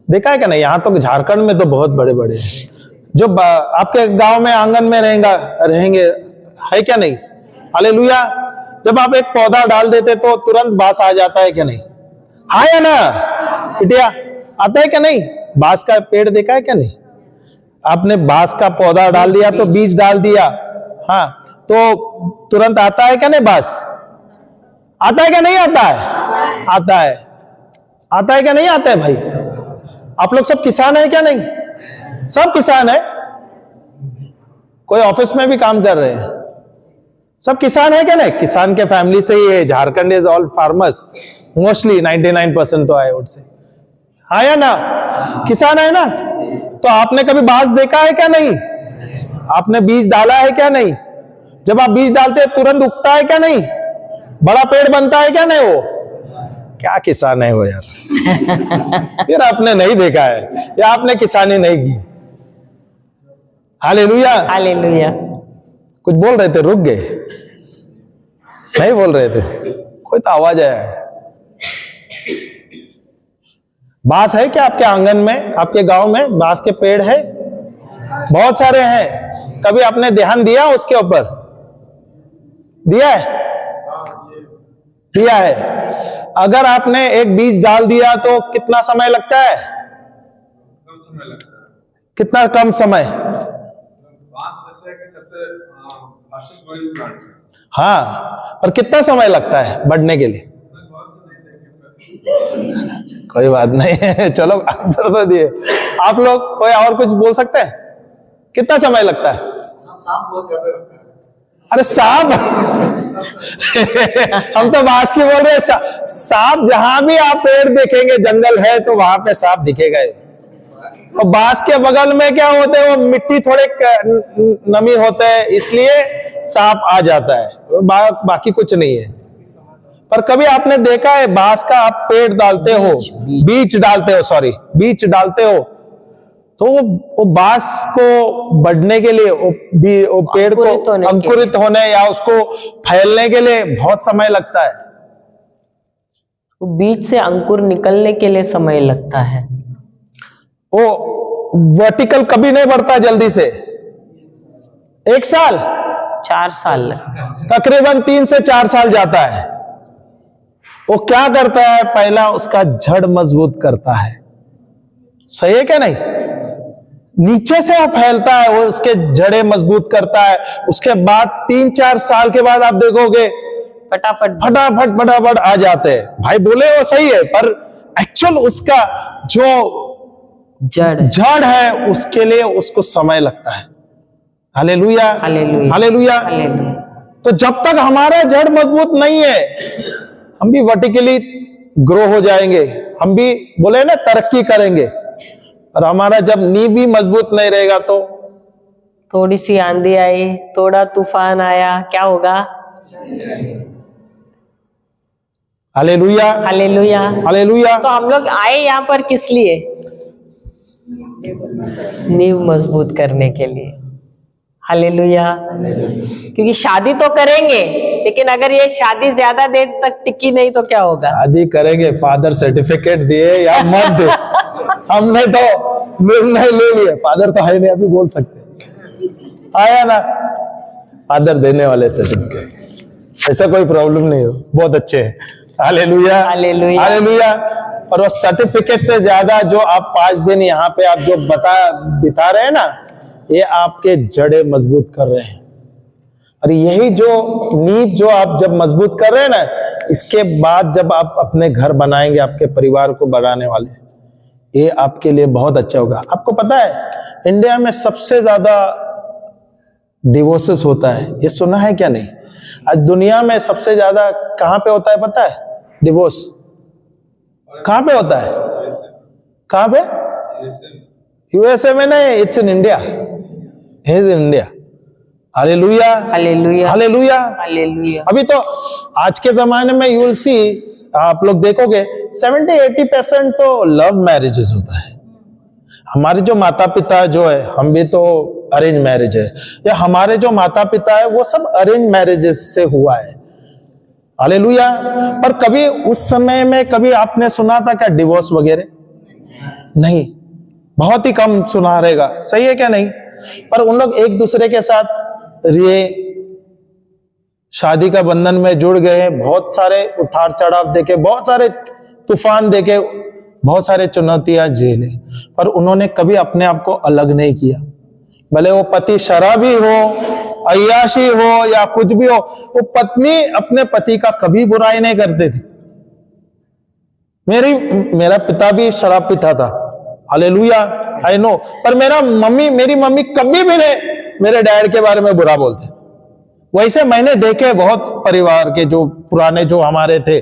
देखा है क्या नहीं? यहाँ तो झारखंड में तो बहुत बड़े बड़े हैं, जो आपके गांव में आंगन में रहेंगे, है क्या नहीं? हालेलुया। जब आप एक पौधा डाल देते तो तुरंत बांस आ जाता है क्या नहीं? हाँ या ना बिटिया, आता है क्या नहीं? बांस का पेड़ देखा है क्या नहीं? आपने बांस का पौधा डाल दिया तो बीज डाल दिया, हाँ, तो तुरंत आता है क्या नहीं? बांस आता है क्या नहीं? आता है, आता है, आता है क्या नहीं? आता है भाई। आप लोग सब किसान है क्या नहीं? सब किसान है, कोई ऑफिस में भी काम कर रहे हैं, सब किसान है क्या नहीं? किसान के फैमिली से ही है। Jharkhand is all farmers, mostly 99% तो आई वुड से, हाँ या ना? किसान है ना? तो आपने कभी बांस देखा है क्या नहीं? आपने बीज डाला है क्या नहीं? जब आप बीज डालते हैं तुरंत उगता है क्या नहीं? बड़ा पेड़ बनता है क्या नहीं? वो क्या किसान है वो यार। फिर आपने नहीं देखा है या आपने किसानी नहीं की। Hallelujah,
hallelujah.
कुछ बोल रहे थे, रुक गए, नहीं बोल रहे थे, कोई तो आवाज आया है। बांस है क्या आपके आंगन में, आपके गांव में बांस के पेड़ है? बहुत सारे हैं। कभी आपने ध्यान दिया उसके ऊपर? दिया है, दिया है। अगर आपने एक बीज डाल दिया तो कितना समय लगता है? कितना कम समय? हाँ, पर कितना समय लगता है बढ़ने के लिए? कोई बात नहीं चलो आंसर तो दिए आप लोग। कोई और कुछ बोल सकते हैं? कितना समय लगता है?
हाँ, सांप बहुत ज्यादा रहता है।
अरे सांप हम तो बास की बोल रहे हैं। सांप जहां भी आप पेड़ देखेंगे, जंगल है तो वहां पे सांप दिखेगा ही। और बांस के बगल में क्या होते हैं, वो मिट्टी थोड़े नमी होते हैं, इसलिए सांप आ जाता है, बाकी कुछ नहीं है। पर कभी आपने देखा है बांस का आप पेड़ डालते हो, बीज डालते हो, सॉरी बीज डालते हो, तो वो बांस को बढ़ने के लिए, वो पेड़ को अंकुरित होने या उसको फैलने के लिए बहुत समय लगता है।
बीज से अंकुर निकलने के लिए समय लगता है।
वो वर्टिकल कभी नहीं बढ़ता जल्दी से। 1 साल
4 साल लगता है।
तकरीबन 3 से 4 साल जाता है। वो क्या करता है, पहला उसका जड़ मजबूत करता है, सही है क्या नहीं? नीचे से वो फैलता है, वो उसके जड़ें मजबूत करता है। उसके बाद 3-4 साल के बाद आप देखोगे फटाफट आ जाते हैं। भाई बोले वो सही है, पर एक्चुअल उसका जो जड़ है उसके लिए उसको समय लगता है। Hallelujah,
hallelujah,
hallelujah. तो जब तक हमारा जड़ मजबूत नहीं है, हम भी वर्टिकली ग्रो हो जाएंगे, हम भी बोले ना तरक्की करेंगे, और हमारा जब नींव भी मजबूत नहीं रहेगा तो
थोड़ी सी आंधी आई, थोड़ा तूफान आया, क्या होगा?
Hallelujah,
hallelujah,
hallelujah.
तो हम लोग आए यहाँ पर किस लिए? नींव मजबूत करने के लिए। हालेलुया। क्योंकि शादी तो करेंगे, लेकिन अगर ये शादी ज्यादा देर तक टिकी नहीं तो क्या होगा? शादी
करेंगे, फादर सर्टिफिकेट दिए या मत दे, हमने तो निर्णय ले लिया। फादर तो है नहीं, अभी बोल सकते आया ना, फादर देने वाले सर्टिफिकेट, ऐसा कोई प्रॉब्लम नहीं हो, बहुत अच्छे हैं। Hallelujah,
hallelujah,
hallelujah. और वो सर्टिफिकेट से ज्यादा जो आप 5 दिन यहाँ पे आप जो बिता रहे हैं ना, ये आपके जड़े मजबूत कर रहे हैं। और यही जो नींव जो आप जब मजबूत कर रहे हैं ना, इसके बाद जब आप अपने घर बनाएंगे, आपके परिवार को बढ़ाने वाले, ये आपके लिए बहुत अच्छा होगा। आपको पता है इंडिया में सबसे ज्यादा डिवोर्सेस होता है, ये सुना है क्या नहीं? आज दुनिया में सबसे ज्यादा कहां पे होता है पता है? डिवोर्स कहां पे होता है? कहां पे? यूएसए में नहीं, it's in India, is in India. Hallelujah,
hallelujah,
hallelujah,
hallelujah.
अभी तो आज के जमाने में यूल सी, आप लोग देखोगे 70-80% तो लव मैरिजेस होता है। हमारे जो माता पिता जो है, हम भी तो अरेंज मैरिज है, या हमारे जो माता पिता है वो सब अरेंज मैरिजेस से हुआ है। हालेलुया। पर कभी उस समय में कभी आपने सुना था क्या डिवोर्स वगैरह? नहीं, बहुत ही कम सुना रहेगा, सही है क्या नहीं? पर उन लोग एक दूसरे के साथ रिए, शादी का बंधन में जुड़ गए, बहुत सारे उतार चढ़ाव देखे, बहुत सारे तूफान देखे, बहुत सारे चुनौतियां झेले, पर उन्होंने कभी अपने आप को अलग नहीं किया। भले वो पति शराबी हो, अय्याशी हो या कुछ भी हो, वो पत्नी अपने पति का कभी बुराई नहीं करती थी। मेरा पिता भी शराब पीता था, हालेलुया, आई नो, पर मेरी मम्मी कभी भी नहीं मेरे डैड के बारे में बुरा बोलते। वैसे मैंने देखे बहुत परिवार के जो पुराने जो हमारे थे,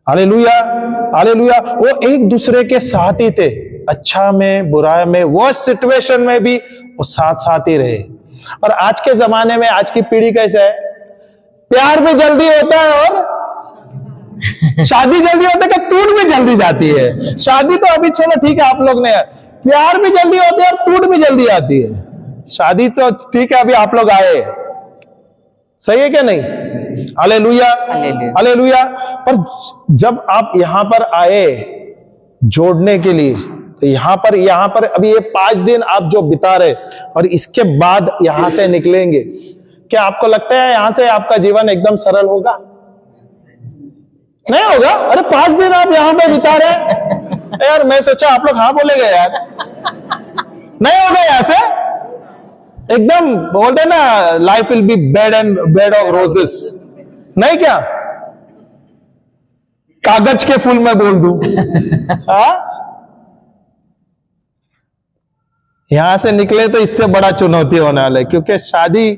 हालेलुया, हालेलुया, वो एक दूसरे के साथ ही थे, अच्छा में बुरा में, वो सिचुएशन में भी वो साथ साथ ही रहे। और आज के जमाने में आज की पीढ़ी कैसे है, प्यार भी जल्दी होता है और शादी जल्दी होता है, कि टूट भी जल्दी जाती है। शादी तो अभी चलो ठीक है आप लोग ने, प्यार भी जल्दी होती है और टूट भी जल्दी आती है। शादी तो ठीक है अभी आप लोग आए, सही है क्या नहीं? Hallelujah, hallelujah. पर जब आप यहां पर आए जोड़ने के लिए, तो यहां पर अभी ये 5 दिन आप जो बिता रहे और इसके बाद यहां से निकलेंगे, क्या आपको लगता है यहां से आपका जीवन एकदम सरल होगा? नहीं होगा। अरे 5 दिन आप यहां पे बिता रहे यार, मैं सोचा आप लोग हाँ बोलेगे यार, नहीं होगा यहां से एकदम, बोलते ना life will be bed of roses, नहीं क्या? कागज के फूल मैं बोल दूं। हाँ? यहां से निकले तो इससे बड़ा चुनौती होने वाला है, क्योंकि शादी,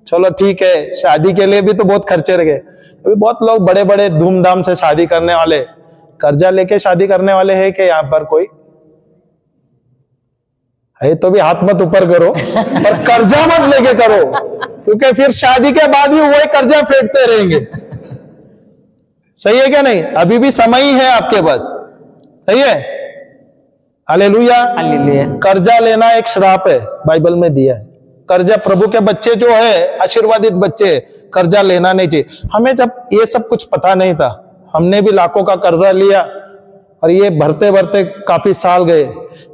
चलो ठीक है, शादी के लिए भी तो बहुत खर्चे रह गए। अभी बहुत लोग बड़े बड़े धूमधाम से शादी करने वाले, कर्जा लेके शादी करने वाले हैं कि यहाँ पर कोई है? तो भी हाथ मत ऊपर करो, पर कर्जा मत लेके करो, क्योंकि फिर शादी के बाद भी वही कर्जा फेंकते रहेंगे। सही है क्या नहीं? अभी भी समय ही है आपके पास, सही है? हालेलुया।
हालेलुया।
कर्जा लेना एक श्राप है, बाइबल में दिया है। कर्जा, प्रभु के बच्चे जो है, आशीर्वादित बच्चे, कर्जा लेना नहीं चाहिए। हमें जब ये सब कुछ पता नहीं था, हमने भी लाखों का कर्जा लिया और ये भरते भरते काफी साल गए।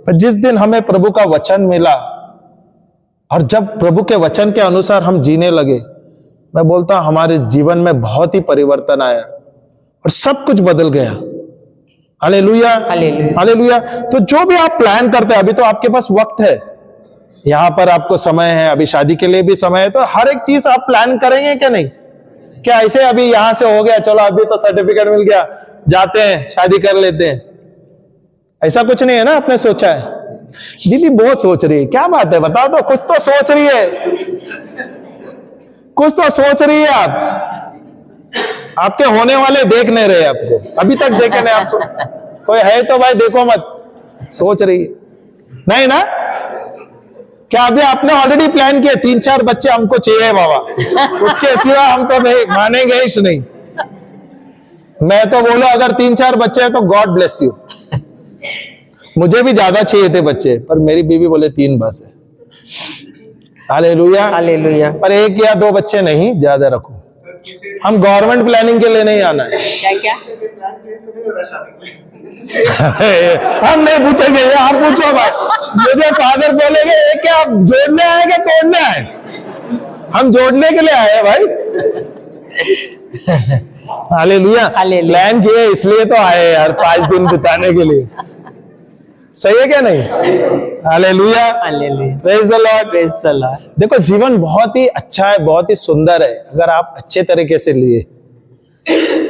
पर जिस दिन हमें प्रभु का वचन मिला और जब प्रभु के वचन के अनुसार हम जीने लगे, मैं बोलता हूं हमारे जीवन में बहुत ही परिवर्तन आया और सब कुछ बदल गया। Hallelujah,
hallelujah.
हालेलुया। तो जो भी आप प्लान करते हैं, अभी तो आपके पास वक्त है, यहां पर आपको समय है, अभी शादी के लिए भी समय है, तो हर एक चीज आप प्लान करेंगे क्या नहीं? क्या ऐसे अभी यहां से हो गया, चलो अभी तो सर्टिफिकेट मिल गया, जाते हैं शादी कर लेते हैं, ऐसा कुछ नहीं है ना? आपने सोचा है? दीदी बहुत सोच रही है, क्या बात है बताओ तो, कुछ तो सोच रही है, कुछ तो सोच रही है। आपके होने वाले देख नहीं रहे आपको, अभी तक देखे नहीं आप। कोई है तो भाई देखो मत, सोच रही है नहीं ना? क्या अभी आपने ऑलरेडी प्लान किया 3-4 बच्चे हमको चाहिए बाबा, उसके सिवा हम तो नहीं मानेंगे ही नहीं। मैं तो बोलो अगर 3-4 बच्चे हैं तो गॉड ब्लेस यू। मुझे भी ज्यादा चाहिए थे बच्चे, पर मेरी बीवी बोले 3 बस है। Hallelujah,
hallelujah.
पर 1 या 2 बच्चे नहीं, ज्यादा रखो। हम गवर्नमेंट प्लानिंग के लिए नहीं आना है।
क्या?
हम नहीं पूछेंगे, आप पूछो भाई। मुझे फादर बोलेंगे ये क्या आप जोड़ने आए क्या तोड़ने आए? हम जोड़ने के लिए आए भाई। हालेलुया।
हालेलुया।
प्लान किए इसलिए तो आए यार, 5 दिन बिताने के लिए। सही है क्या नहीं? Hallelujah,
hallelujah.
Praise the Lord,
praise the Lord.
देखो जीवन बहुत ही अच्छा है, बहुत ही सुंदर है, अगर आप अच्छे तरीके से लिए।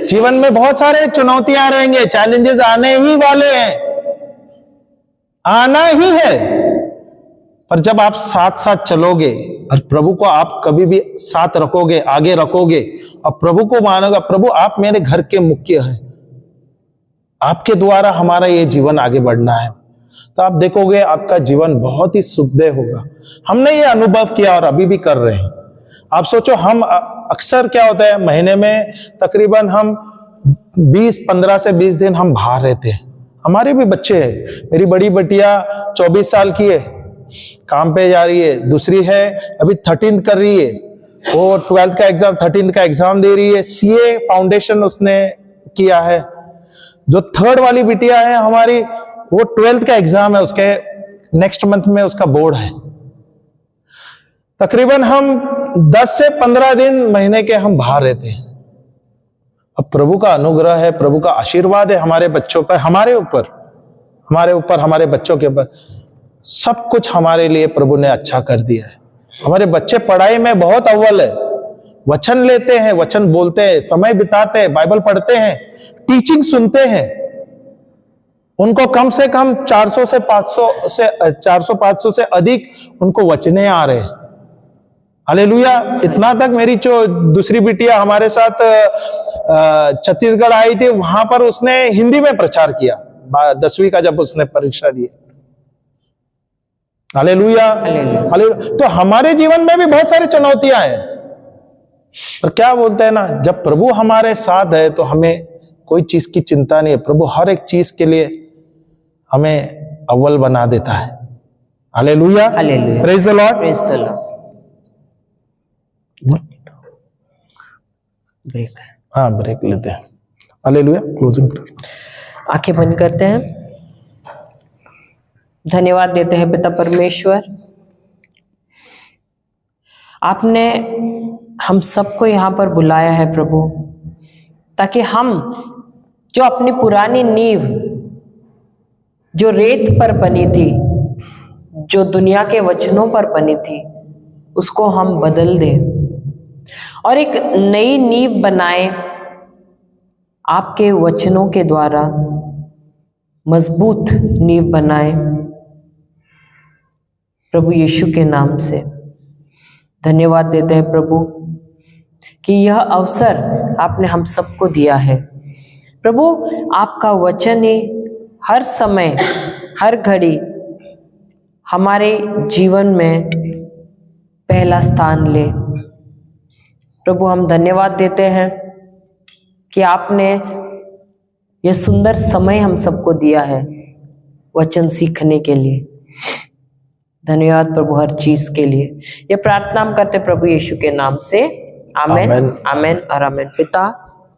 जीवन में बहुत सारे चुनौतियां रहेंगे, चैलेंजेस आने ही वाले हैं, आना ही है। पर जब आप साथ साथ चलोगे और प्रभु को आप कभी भी साथ रखोगे, आगे रखोगे और प्रभु को मानोगे, प्रभु आप मेरे घर के मुख्य हैं, आपके द्वारा हमारा ये जीवन आगे बढ़ना है, तो आप देखोगे आपका जीवन बहुत ही सुखदेव होगा। हमने ये अनुभव किया और अभी भी कर रहे हैं। आप सोचो, हम अक्सर क्या होता है, महीने में तकरीबन हम 15 से 20 दिन हम बाहर रहते हैं। हमारे भी बच्चे हैं, मेरी बड़ी बेटिया 24 साल की है, काम पे जा रही है, दूसरी है अभी 13th कर रही है, वो 12th का एग्जाम 13th का एग्जाम दे रही है, सीए फाउंडेशन उसने किया है। जो 3rd वाली बिटिया है हमारी, वो 12th का एग्जाम है, उसके नेक्स्ट मंथ में उसका बोर्ड है। तकरीबन हम 10 से 15 दिन महीने के हम बाहर रहते हैं। अब प्रभु का अनुग्रह है, प्रभु का आशीर्वाद है हमारे बच्चों पर, हमारे ऊपर, हमारे बच्चों के ऊपर। सब कुछ हमारे लिए प्रभु ने अच्छा कर दिया है। हमारे बच्चे पढ़ाई में बहुत अव्वल है, वचन लेते हैं, वचन बोलते हैं, समय बिताते हैं, बाइबल पढ़ते हैं, टीचिंग सुनते हैं। उनको कम से कम 400 से 500 से अधिक उनको वचने आ रहे हैं। हालेलुया। इतना तक मेरी जो दूसरी बिटिया हमारे साथ छत्तीसगढ़ आई थी, वहां पर उसने हिंदी में प्रचार किया 10वीं का जब उसने परीक्षा दी। Hallelujah, hallelujah. तो हमारे जीवन में भी बहुत सारी चुनौतियां हैं, पर क्या बोलते हैं ना, जब प्रभु हमारे साथ है तो हमें कोई चीज की चिंता नहीं है। प्रभु हर एक चीज के लिए हमें अव्वल बना देता है। Hallelujah,
hallelujah.
Praise the Lord,
praise the Lord. Break.
हाँ ब्रेक लेते हैं। हालेलुया। क्लोजिंग
आंखें बंद करते हैं। धन्यवाद देते हैं पिता परमेश्वर, आपने हम सबको यहाँ पर बुलाया है प्रभु, ताकि हम जो अपनी पुरानी नींव जो रेत पर बनी थी, जो दुनिया के वचनों पर बनी थी, उसको हम बदल दें और एक नई नींव बनाएं आपके वचनों के द्वारा मजबूत नींव बनाए प्रभु यीशु के नाम से। धन्यवाद देते हैं प्रभु कि यह अवसर आपने हम सबको दिया है। प्रभु आपका वचन ही हर समय हर घड़ी हमारे जीवन में पहला स्थान ले। प्रभु हम धन्यवाद देते हैं कि आपने यह सुंदर समय हम सबको दिया है वचन सीखने के लिए। धन्यवाद प्रभु हर चीज के लिए। ये प्रार्थना हम करते प्रभु यीशु के नाम से। आमेन,
आमेन।
आमेन और आमेन। पिता,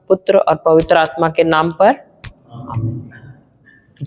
पुत्र और पवित्र आत्मा के नाम पर आमेन।